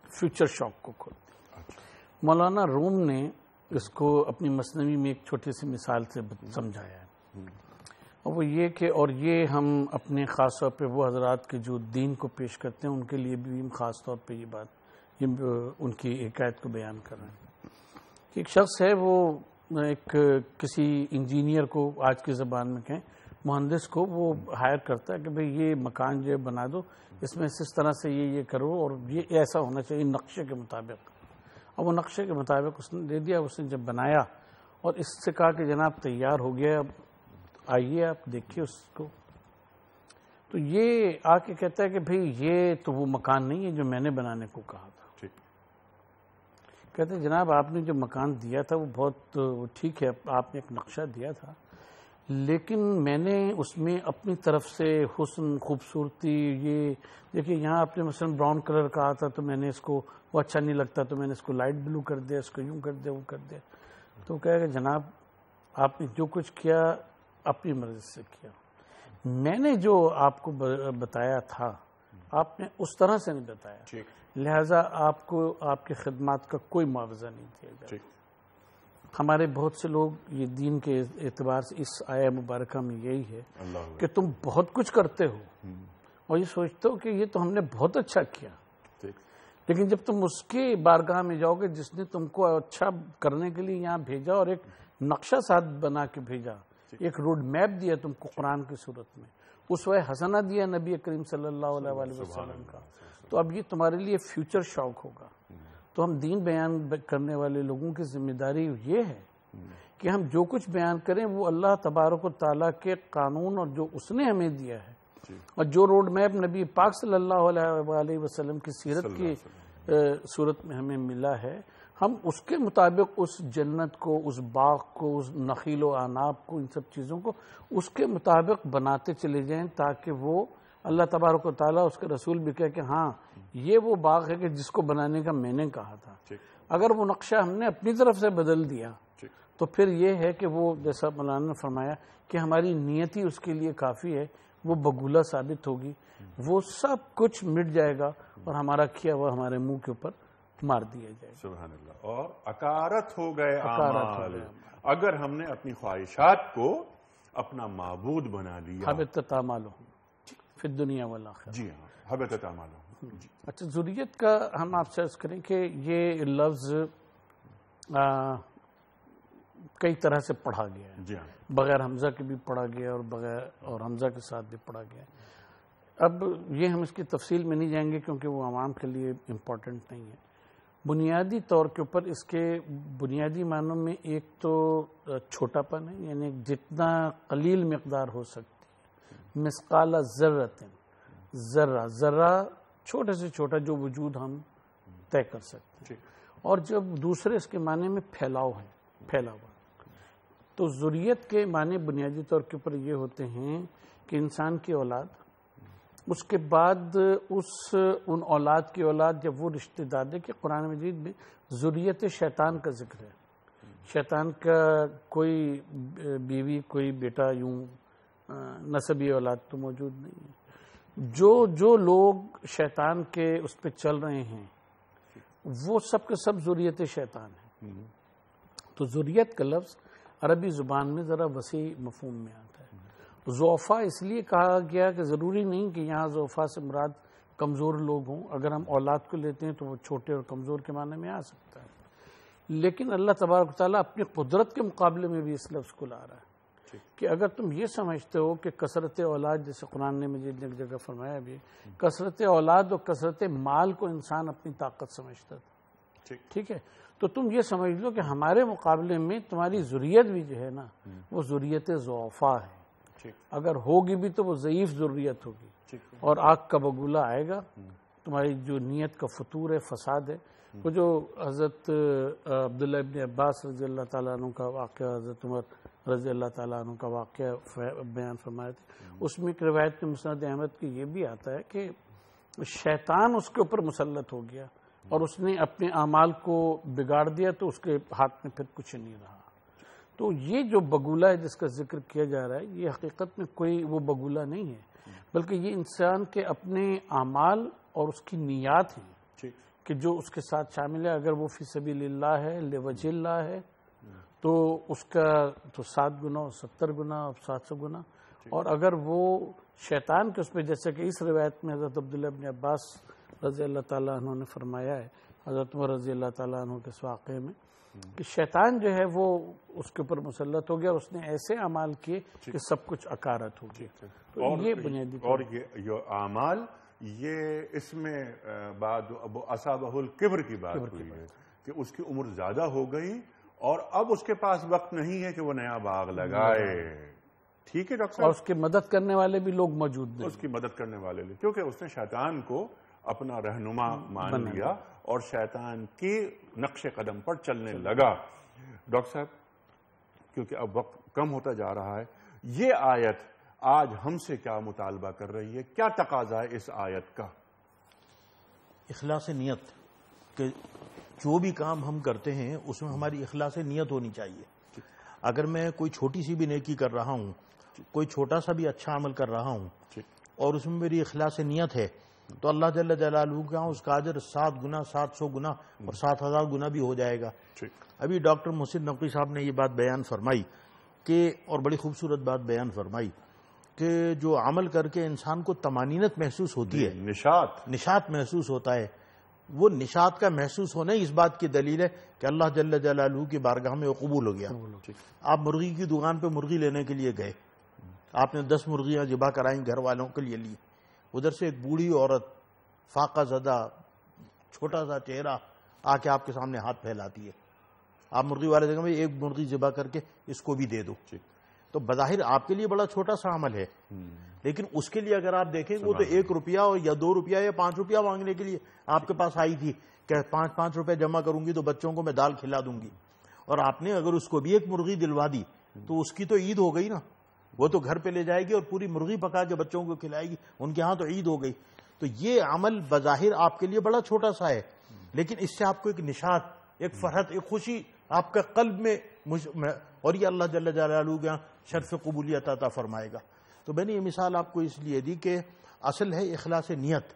فیوچر شاک کو کھولتی ہے. مولانا روم نے اس کو اپنی مثنوی میں ایک چھوٹی سی مثال سے سمجھایا ہے, اور وہ یہ کہ اور یہ ہم اپنے خاص طور پہ وہ حضرات کے جو دین کو پیش کرتے ہیں ان کے لیے بھی ہم خاص طور پہ یہ بات ان کی حکایت کو بیان کر رہے ہیں. ایک شخص ہے, وہ ایک کسی انجینئر کو, آج کی زبان میں کہیں مہندس کو, وہ ہائر کرتا ہے کہ بھئی یہ مکان جو بنا دو, اس میں اس طرح سے یہ کرو اور یہ ایسا ہونا چاہیے نقشے کے مطابق. اور وہ نقشے کے مطابق اس نے دے دیا. اس نے جب بنایا اور اس سے کہا کہ جناب تیار ہو گیا, اب آئیے آپ دیکھیے اس کو. تو یہ آ کے کہتا ہے کہ بھئی یہ تو وہ مکان نہیں ہے جو میں نے بنانے کو کہا تھا. کہتے ہیں جناب آپ نے جو مکان دیا تھا وہ بہت ٹھیک ہے, آپ نے ایک نقشہ دیا تھا, لیکن میں نے اس میں اپنی طرف سے حسن, خوبصورتی, یہ دیکھیے یہاں آپ نے مثلا براؤن کلر کہا تھا تو میں نے اس کو وہ اچھا نہیں لگتا تو میں نے اس کو لائٹ بلو کر دیا, اس کو یوں کر دیا, وہ کر دیا. تو کہے گا جناب آپ نے جو کچھ کیا اپنی مرضی سے کیا, میں نے جو آپ کو بتایا تھا آپ نے اس طرح سے نہیں بتایا, لہذا آپ کو آپ کی خدمات کا کوئی معاوضہ نہیں دیا جائے. ہمارے بہت سے لوگ یہ دین کے اعتبار سے اس آیہ مبارکہ میں یہی ہے کہ تم بہت کچھ کرتے ہو اور یہ سوچتے ہو کہ یہ تو ہم نے بہت اچھا کیا, لیکن جب تم اس کی بارگاہ میں جاؤ گے جس نے تم کو اچھا کرنے کے لیے یہاں بھیجا اور ایک نقشہ ساتھ بنا کے بھیجا ایک روڈ میپ دیا تم کو قرآن کی صورت میں، اسوہ حسنہ دیا نبی کریم صلی اللہ علیہ وسلم کا. تو اب یہ تمہارے لیے فیوچر شوق ہوگا. تو ہم دین بیان کرنے والے لوگوں کی ذمہ داری یہ ہے کہ ہم جو کچھ بیان کریں وہ اللہ تبارک و تعالیٰ کے قانون اور جو اس نے ہمیں دیا ہے اور جو روڈ میپ نبی پاک صلی اللہ علیہ وسلم کی سیرت کی صورت میں ہمیں ملا ہے، ہم اس کے مطابق اس جنت کو، اس باغ کو، اس نخیل و عناب کو، ان سب چیزوں کو اس کے مطابق بناتے چلے جائیں تاکہ وہ اللہ تبارک و تعالیٰ اس کے رسول بھی کہے کہ ہاں یہ وہ باغ ہے کہ جس کو بنانے کا میں نے کہا تھا. اگر وہ نقشہ ہم نے اپنی طرف سے بدل دیا تو پھر یہ ہے کہ وہ جیسا مولانا نے فرمایا کہ ہماری نیت ہی اس کے لیے کافی ہے، وہ بگولہ ثابت ہوگی، وہ سب کچھ مٹ جائے گا اور ہمارا کیا ہوا ہمارے منہ کے اوپر مار دیا جائے گا. سبحان اللہ. اور اکارت ہو گئے اعمال اگر ہم نے اپنی خواہشات کو اپنا معبود بنا لیا. حبطت اعمالہم فی الدنیا والآخرہ. جی ہاں، حبطت اعمالہم. اچھا، ذریت کا ہم آپ سے عرض کریں کہ یہ لفظ کئی طرح سے پڑھا گیا ہے. جی ہاں، بغیر حمزہ کے بھی پڑھا گیا اور حمزہ کے ساتھ بھی پڑھا گیا. اب یہ ہم اس کی تفصیل میں نہیں جائیں گے کیونکہ وہ عوام کے لیے امپورٹنٹ نہیں ہے. بنیادی طور کے اوپر اس کے بنیادی معنوں میں ایک تو چھوٹا پن ہے، یعنی جتنا قلیل مقدار ہو سکتی ہے. مثقال ذرۃ، ذرہ چھوٹے سے چھوٹا جو وجود ہم طے کر سکتے ہیں. اور جب دوسرے اس کے معنی میں پھیلاؤ ہے، پھیلا ہوا. تو ذریت کے معنی بنیادی طور کے اوپر یہ ہوتے ہیں کہ انسان کی اولاد، اس کے بعد ان اولاد کی اولاد جب وہ رشتہ دار ہے کہ قرآن مجید میں ذریت شیطان کا ذکر ہے. شیطان کا کوئی بیوی، کوئی بیٹا، یوں نسبی اولاد تو موجود نہیں ہے. جو لوگ شیطان کے اس پہ چل رہے ہیں وہ سب کے سب ذریت شیطان ہیں. تو ذریت کا لفظ عربی زبان میں ذرا وسیع مفہوم میں آتا ہے. ضعفاء اس لیے کہا گیا کہ ضروری نہیں کہ یہاں ضعفاء سے مراد کمزور لوگ ہوں. اگر ہم اولاد کو لیتے ہیں تو وہ چھوٹے اور کمزور کے معنی میں آ سکتا ہے. لیکن اللہ تبارک و تعالیٰ اپنی قدرت کے مقابلے میں بھی اس لفظ کو لا رہا ہے کہ اگر تم یہ سمجھتے ہو کہ کثرت اولاد، جیسے قرآن نے مجید نے ایک جگہ فرمایا بھی، کثرت اولاد اور کثرت مال کو انسان اپنی طاقت سمجھتا تھا، ٹھیک ہے، تو تم یہ سمجھ لو کہ ہمارے مقابلے میں تمہاری ذریت بھی جو ہے نا وہ ذریت ضعفاء ہے. اگر ہوگی بھی تو وہ ضعیف ذریت ہوگی اور آگ کا بگولہ آئے گا. تمہاری جو نیت کا فطور ہے، فساد ہے. وہ جو حضرت عبداللہ ابن عباس رضی اللہ تعالیٰ عنہ کا واقعہ، حضرت عمر رضی اللہ تعالیٰ عنہ کا واقعہ بیان فرمایا تھا، اس میں ایک روایت میں مسند احمد کی یہ بھی آتا ہے کہ شیطان اس کے اوپر مسلط ہو گیا اور اس نے اپنے اعمال کو بگاڑ دیا تو اس کے ہاتھ میں پھر کچھ نہیں رہا. تو یہ جو بگولہ ہے جس کا ذکر کیا جا رہا ہے، یہ حقیقت میں کوئی وہ بگولہ نہیں ہے، بلکہ یہ انسان کے اپنے اعمال اور اس کی نیات ہیں کہ جو اس کے ساتھ شامل ہے. اگر وہ فی سبیل اللہ ہے، لوجہ اللہ ہے، تو اس کا تو 7 گنا اور 70 گنا اور 700 گنا. اور اگر وہ شیطان کے اس پہ، جیسے کہ اس روایت میں حضرت عبداللہ ابن عباس رضی اللہ تعالیٰ عنہ نے فرمایا ہے حضرت عمر رضی اللہ تعالیٰ عنہ کے اس واقعے میں کہ شیطان جو ہے وہ اس کے اوپر مسلط ہو گیا اور اس نے ایسے اعمال کیے کہ سب کچھ اکارت ہو گیا. تو یہ بنیادی اور یہ اعمال، یہ اس میں بعد ابو اصابہ الکبر کی بات ہوئی ہے کہ اس کی عمر زیادہ ہو گئی اور اب اس کے پاس وقت نہیں ہے کہ وہ نیا باغ لگائے. ٹھیک ہے ڈاکٹر صاحب، اور اس کی مدد کرنے والے بھی لوگ موجود نہیں، اس کی مدد کرنے والے بھی، کیونکہ اس نے شیطان کو اپنا رہنما مان لیا اور شیطان کی نقش قدم پر چلنے لگا. ڈاکٹر صاحب، کیونکہ اب وقت کم ہوتا جا رہا ہے، یہ آیت آج ہم سے کیا مطالبہ کر رہی ہے؟ کیا تقاضا ہے اس آیت کا؟ اخلاص نیت، کہ جو بھی کام ہم کرتے ہیں اس میں ہماری اخلاص نیت ہونی چاہیے. اگر میں کوئی چھوٹی سی بھی نیکی کر رہا ہوں، کوئی چھوٹا سا بھی اچھا عمل کر رہا ہوں اور اس میں میری اخلاص نیت ہے تو اللہ جل جلالہ کا اس کا اجر 7 گنا، 700 گنا اور 7000 گنا بھی ہو جائے گا. ابھی ڈاکٹر محسن نقوی صاحب نے یہ بات بیان فرمائی کہ، اور بڑی خوبصورت بات بیان فرمائی کہ جو عمل کر کے انسان کو طمانینت محسوس ہوتی ہے، نشاط محسوس ہوتا ہے، وہ نشاط کا محسوس ہونا اس بات کی دلیل ہے کہ اللہ جل جلالہ کی بارگاہ میں وہ قبول ہو گیا. آپ مرغی کی دکان پہ مرغی لینے کے لیے گئے, آپ نے 10 مرغیاں ذبح کرائیں, گھر والوں کے لیے لی. ادھر سے ایک بوڑھی عورت فاقہ زدہ, چھوٹا سا چہرہ, آ کے آپ کے سامنے ہاتھ پھیلاتی ہے. آپ مرغی والے سے کہیں بھائی ایک مرغی ذبح کر کے اس کو بھی دے دو. تو بظاہر آپ کے لیے بڑا چھوٹا سا عمل ہے, لیکن اس کے لیے اگر آپ دیکھیں وہ تو 1 روپیہ یا 2 روپیہ یا 5 روپیہ مانگنے کے لیے آپ کے پاس آئی تھی کہ 5 روپے جمع کروں گی تو بچوں کو میں دال کھلا دوں گی. اور آپ نے اگر اس کو بھی ایک مرغی دلوا دی تو اس کی تو عید ہو گئی نا. وہ تو گھر پہ لے جائے گی اور پوری مرغی پکا کے بچوں کو کھلائے گی, ان کے ہاں تو عید ہو گئی. تو یہ عمل بظاہر آپ کے لیے بڑا چھوٹا سا ہے, لیکن اس سے آپ کو ایک نشاط, ایک فرحت, ایک خوشی آپ کا قلب میں, اور یہ اللہ جل جلالہ کے شرف قبولیت عطا فرمائے گا. تو میں نے یہ مثال آپ کو اس لیے دی کہ اصل ہے اخلاص نیت,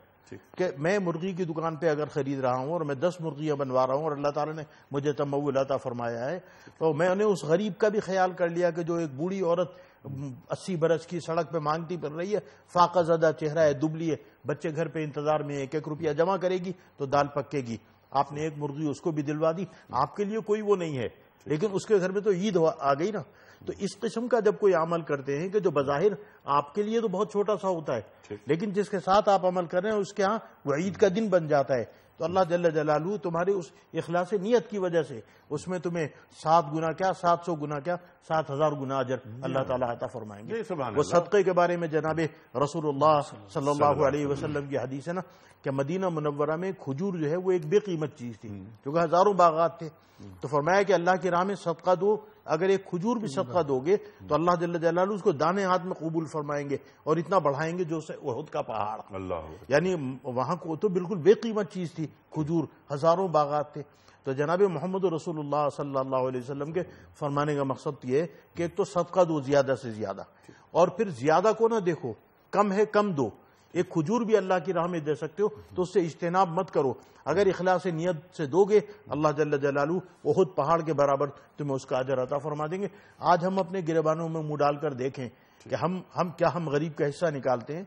کہ میں مرغی کی دکان پہ اگر خرید رہا ہوں اور میں 10 مرغیاں بنوا رہا ہوں اور اللہ تعالیٰ نے مجھے تمول عطا فرمایا ہے, تو میں نے اس غریب کا بھی خیال کر لیا کہ جو ایک بوڑھی عورت 80 برس کی سڑک پہ مانگتی پھر رہی ہے, فاقہ زدہ چہرہ ہے, دبلی ہے, بچے گھر پہ انتظار میں 1 روپیہ جمع کرے گی تو دال پکے گی. آپ نے ایک مرغی اس کو بھی دلوا دی. آپ کے لیے کوئی وہ نہیں ہے, لیکن اس کے گھر میں تو عید آ گئی نا. تو اس قسم کا جب کوئی عمل کرتے ہیں کہ جو بظاہر آپ کے لیے تو بہت چھوٹا سا ہوتا ہے, لیکن جس کے ساتھ آپ عمل کر رہے ہیں اس کے ہاں وہ عید کا دن بن جاتا ہے, تو اللہ جل جلالہ تمہارے اس اخلاص نیت کی وجہ سے اس میں تمہیں 7 گنا کیا 700 گنا کیا 7000 گنا اجر اللہ تعالیٰ عطا فرمائیں گے. وہ صدقے کے بارے میں جناب رسول اللہ صلی اللہ علیہ وسلم کی حدیث ہے نا کہ مدینہ منورہ میں کھجور جو ہے وہ ایک بے قیمت چیز تھی, کیونکہ ہزاروں باغات تھے. تو فرمایا کہ اللہ کی راہ میں صدقہ دو, اگر ایک کھجور بھی صدقہ دو گے تو اللہ جل جلالہ اس کو دانے ہاتھ میں قبول فرمائیں گے اور اتنا بڑھائیں گے جو احد کا پہاڑ. یعنی وہاں کو تو بالکل بے قیمت چیز تھی کھجور, ہزاروں باغات تھے. تو جناب محمد رسول اللہ صلی اللہ علیہ وسلم کے فرمانے کا مقصد یہ ہے کہ ایک تو صدقہ دو زیادہ سے زیادہ, اور پھر زیادہ کو نہ دیکھو, کم ہے کم دو. ایک کھجور بھی اللہ کی راہ میں دے سکتے ہو تو اس سے اجتناب مت کرو. اگر اخلاص نیت سے دو گے اللہ جل جلالہ احد پہاڑ کے برابر تمہیں اس کا اجر عطا فرما دیں گے. آج ہم اپنے گریبانوں میں منہ ڈال کر دیکھیں کہ ہم غریب کا حصہ نکالتے ہیں,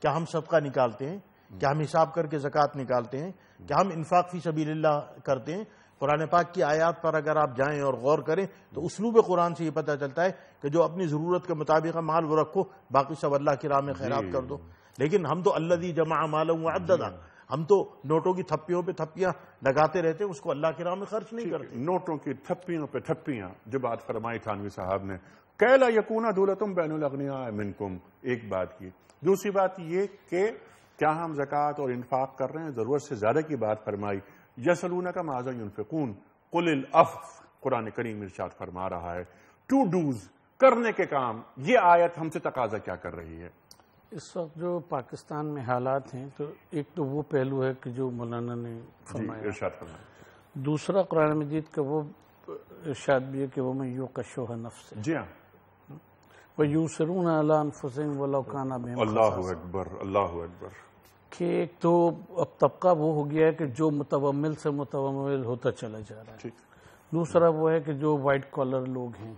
کیا ہم صدقہ نکالتے ہیں, کیا ہم حساب کر کے زکوٰۃ نکالتے ہیں, کیا ہم انفاق فی سبیل اللہ کرتے ہیں. قرآن پاک کی آیات پر اگر آپ جائیں اور غور کریں تو اسلوب قرآن سے یہ پتہ چلتا ہے کہ جو اپنی ضرورت کے مطابق مال وہ رکھو, باقی سب اللہ کی راہ میں خیرات کر دو. لیکن ہم تو الذی جمع مالا وعددا, ہم تو نوٹوں کی تھپیوں پہ تھپیاں لگاتے رہتے ہیں, اس کو اللہ کی راہ میں خرچ نہیں کرتے. نوٹوں کی تھپیوں پہ تھپیاں جو بات فرمائی تھانوی صاحب نے, کہ لا یکون دولتم بین الاغنیاء منکم, ایک بات کی. دوسری بات یہ کہ کیا ہم زکوٰۃ اور انفاق کر رہے ہیں, ضرورت سے زیادہ کی بات فرمائی. یسألونک ماذا ینفقون قل العفو, قرآن کریم ارشاد فرما رہا ہے ٹو ڈوز, کرنے کے کام. یہ آیت ہم سے تقاضا کیا کر رہی ہے؟ اس وقت جو پاکستان میں حالات ہیں تو ایک تو وہ پہلو ہے کہ جو مولانا نے فرمایا, ارشاد فرمایا. دوسرا قرآن مجید کا وہ ارشاد بھی ہے کہ وہ میں یوقشوہ نفس, جی ہاں, وَيُؤْثِرُونَ عَلَىٰ أَنفُسِهِمْ وَلَوْ كَانَ بِهِمْ اللہ خَصَاصَةٌ. اکبر, اللہ اکبر. کہ ایک تو اب طبقہ وہ ہو گیا ہے کہ جو متومل سے متومل ہوتا چلا جا رہا ہے. دوسرا وہ ہے کہ جو وائٹ کالر لوگ ہیں,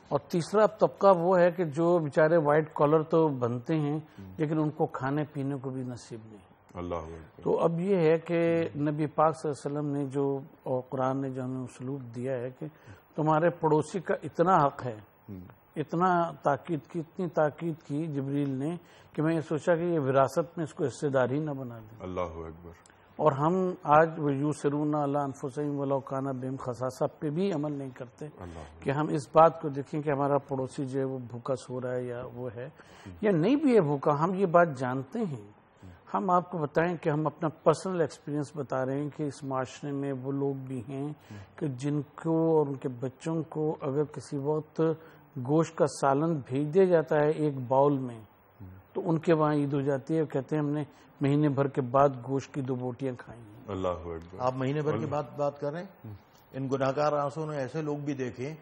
اور تیسرا طبقہ وہ ہے کہ جو بیچارے وائٹ کالر تو بنتے ہیں لیکن ان کو کھانے پینے کو بھی نصیب نہیں. اللہ. تو اب یہ ہے کہ نبی پاک صلی اللہ علیہ وسلم نے جو, اور قرآن نے جو ہمیں اسلوب دیا ہے کہ تمہارے پڑوسی کا اتنا حق ہے, اتنا اتنی تاکید کی جبریل نے کہ میں یہ سوچا کہ یہ وراثت میں اس کو حصے دار ہی نہ بنا دیں. اللہ اکبر. اور ہم آج وَيُؤْثِرُونَ عَلَىٰ أَنفُسِهِمْ وَلَوْ كَانَ بِهِمْ خَصَاصَةٌ پہ بھی عمل نہیں کرتے کہ ہم اس بات کو دیکھیں کہ ہمارا پڑوسی جو ہے وہ بھوکا سو رہا ہے یا وہ ہے یا نہیں بھی ہے بھوکا. ہم یہ بات جانتے ہیں. ہم آپ کو بتائیں کہ ہم اپنا پرسنل ایکسپیرینس بتا رہے ہیں کہ اس معاشرے میں وہ لوگ بھی ہیں کہ جن کو اور ان کے بچوں کو اگر کسی وقت گوشت کا سالن بھیج دیا جاتا ہے ایک باؤل میں تو ان کے وہاں عید ہو جاتی ہے, کہتے ہیں ہم نے مہینے بھر کے بعد گوشت کی 2 بوٹیاں کھائی ہیں. اللہ اکبر. آپ مہینے بھر کی بات کر رہے ہیں. ان گناہگار آنسوں نے ایسے لوگ بھی دیکھے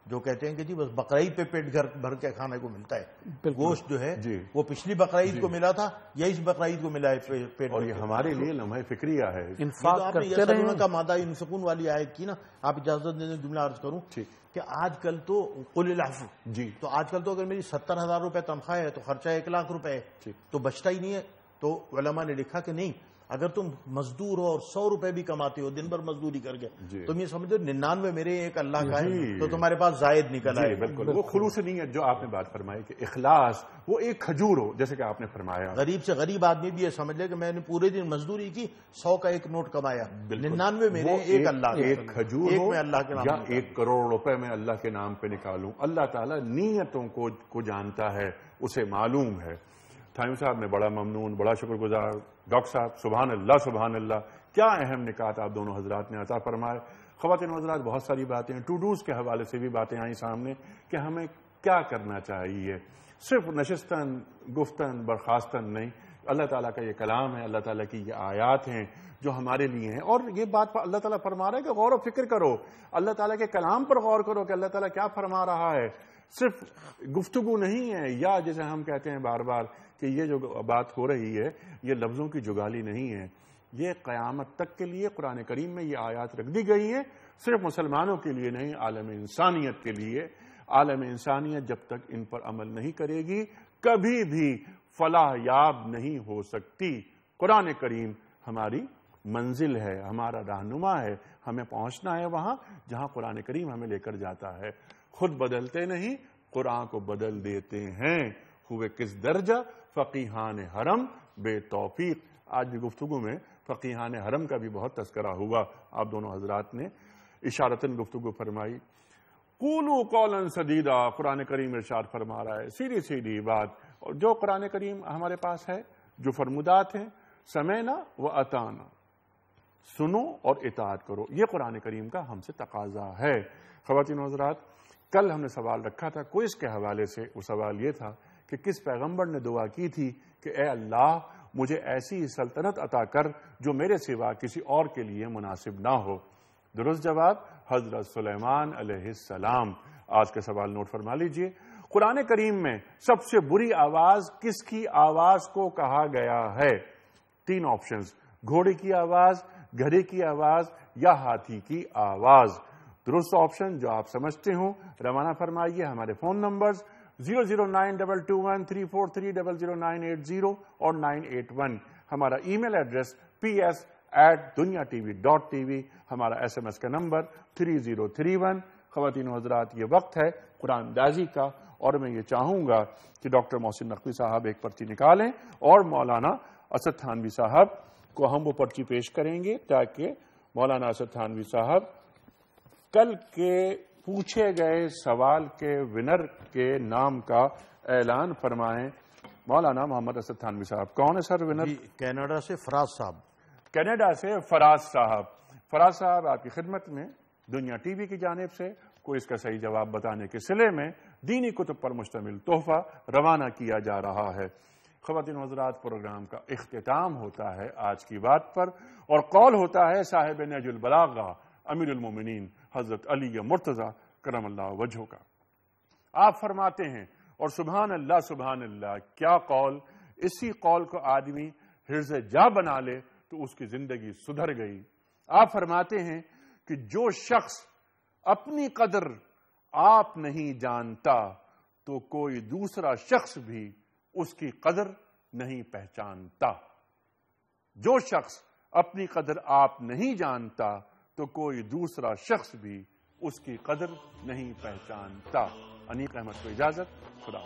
جو کہتے ہیں کہ جی بس بقرعید پہ پیٹ بھر کے کھانے کو ملتا ہے. گوشت جو ہے وہ پچھلی بقرعید کو ملا تھا یا اس بقرعید کو ملا ہے پیٹ. اور یہ ہمارے لیے لمحہ فکریہ ہے. انفاق کرتے رہے کا مادہ انفقون والی آیت کی نا, آپ اجازت دیں جملہ عرض کروں کہ آج کل تو قل العفو, جی تو آج کل تو اگر میری 70,000 روپے تنخواہ ہے تو خرچہ 1 لاکھ روپے ہے تو بچتا ہی نہیں ہے. تو علماء نے لکھا کہ نہیں, اگر تم مزدور ہو اور 100 روپے بھی کماتے ہو دن بھر مزدوری کر کے، تم یہ سمجھو 99 میرے ایک اللہ کا ہے، تو تمہارے پاس زائد نکل آئے. بالکل وہ خلوص نیت جو آپ نے بات فرمائی کہ اخلاص، وہ ایک کھجور ہو جیسے کہ آپ نے فرمایا. غریب سے غریب آدمی بھی یہ سمجھ لے کہ میں نے پورے دن مزدوری کی، 100 کا ایک نوٹ کمایا، 99 میرے ایک اللہ کا، ایک کھجور ہو میں اللہ کے نام یا 1 کروڑ روپے میں اللہ کے نام پہ نکالوں. اللہ تعالیٰ نیتوں کو جانتا ہے، اسے معلوم ہے. تھائم صاحب نے بڑا ممنون، بڑا شکر گزار. ڈاکٹر صاحب سبحان اللہ، کیا اہم نکات آپ دونوں حضرات نے عطا فرمائے. خواتین حضرات بہت ساری باتیں، ٹو ڈوز کے حوالے سے بھی باتیں آئیں سامنے کہ ہمیں کیا کرنا چاہیے. صرف نشستن گفتن برخاستن نہیں، اللہ تعالیٰ کا یہ کلام ہے، اللہ تعالیٰ کی یہ آیات ہیں جو ہمارے لیے ہیں. اور یہ بات اللہ تعالیٰ فرما رہا ہے کہ غور و فکر کرو، اللہ تعالیٰ کے کلام پر غور کرو کہ اللہ تعالیٰ کیا فرما رہا ہے. صرف گفتگو نہیں ہے، یا جیسے ہم کہتے ہیں بار بار کہ یہ جو بات ہو رہی ہے یہ لفظوں کی جگالی نہیں ہے، یہ قیامت تک کے لیے قرآن کریم میں یہ آیات رکھ دی گئی ہیں. صرف مسلمانوں کے لیے نہیں، عالم انسانیت کے لیے. عالم انسانیت جب تک ان پر عمل نہیں کرے گی کبھی بھی فلاح یاب نہیں ہو سکتی. قرآن کریم ہماری منزل ہے، ہمارا رہنما ہے. ہمیں پہنچنا ہے وہاں جہاں قرآن کریم ہمیں لے کر جاتا ہے. خود بدلتے نہیں، قرآن کو بدل دیتے ہیں. ہوئے کس درجہ فقیہان حرم بے توفیق. آج بھی گفتگو میں فقیہان حرم کا بھی بہت تذکرہ ہوا. آپ دونوں حضرات نے اشارتاً گفتگو فرمائی. قولوا قولا سدیدا، قرآن کریم ارشاد فرما رہا ہے سیدھی سیدھی بات. اور جو قرآن کریم ہمارے پاس ہے، جو فرمودات ہیں، سمعنا و اطعنا، سنو اور اطاعت کرو، یہ قرآن کریم کا ہم سے تقاضا ہے. خواتین و حضرات، کل ہم نے سوال رکھا تھا کوئز کے حوالے سے. وہ سوال یہ تھا کہ کس پیغمبر نے دعا کی تھی کہ اے اللہ مجھے ایسی سلطنت عطا کر جو میرے سوا کسی اور کے لیے مناسب نہ ہو. درست جواب حضرت سلیمان علیہ السلام. آج کا سوال نوٹ فرما لیجئے. قرآن کریم میں سب سے بری آواز کس کی آواز کو کہا گیا ہے؟ 3 آپشنز: گھوڑے کی آواز، گھڑے کی آواز یا ہاتھی کی آواز. درست آپشن جو آپ سمجھتے ہوں روانہ فرمائیے. ہمارے فون نمبرز 0092234300980 اور 981. ہمارا ای میل ایڈریس ps@dunyatv.tv. ہمارا SMS کا نمبر 3031. خواتین و حضرات، یہ وقت ہے قرآن اندازی کا، اور میں یہ چاہوں گا کہ ڈاکٹر محسن نقوی صاحب ایک پرچی نکالیں اور مولانا اسد تھانوی صاحب کو ہم وہ پرچی پیش کریں گے تاکہ مولانا اسد تھانوی صاحب کل کے پوچھے گئے سوال کے ونر کے نام کا اعلان فرمائیں. مولانا محمد اسد تھانوی صاحب. کون ہے سر ونر؟ کینیڈا سے فراز صاحب. کینیڈا سے فراز صاحب. فراز صاحب آپ کی خدمت میں دنیا ٹی وی کی جانب سے کوئی اس کا صحیح جواب بتانے کے صلے میں دینی کتب پر مشتمل تحفہ روانہ کیا جا رہا ہے. خواتین و حضرات، پروگرام کا اختتام ہوتا ہے آج کی بات پر، اور قول ہوتا ہے صاحب نہج البلاغہ امیر المومنین حضرت علی مرتضیٰ کرم اللہ وجہہ کا. آپ فرماتے ہیں، اور سبحان اللہ کیا قول. اسی قول کو آدمی حرز جا بنا لے تو اس کی زندگی سدھر گئی. آپ فرماتے ہیں کہ جو شخص اپنی قدر آپ نہیں جانتا تو کوئی دوسرا شخص بھی اس کی قدر نہیں پہچانتا. جو شخص اپنی قدر آپ نہیں جانتا تو کوئی دوسرا شخص بھی اس کی قدر نہیں پہچانتا. انیق احمد کو اجازت. خدا.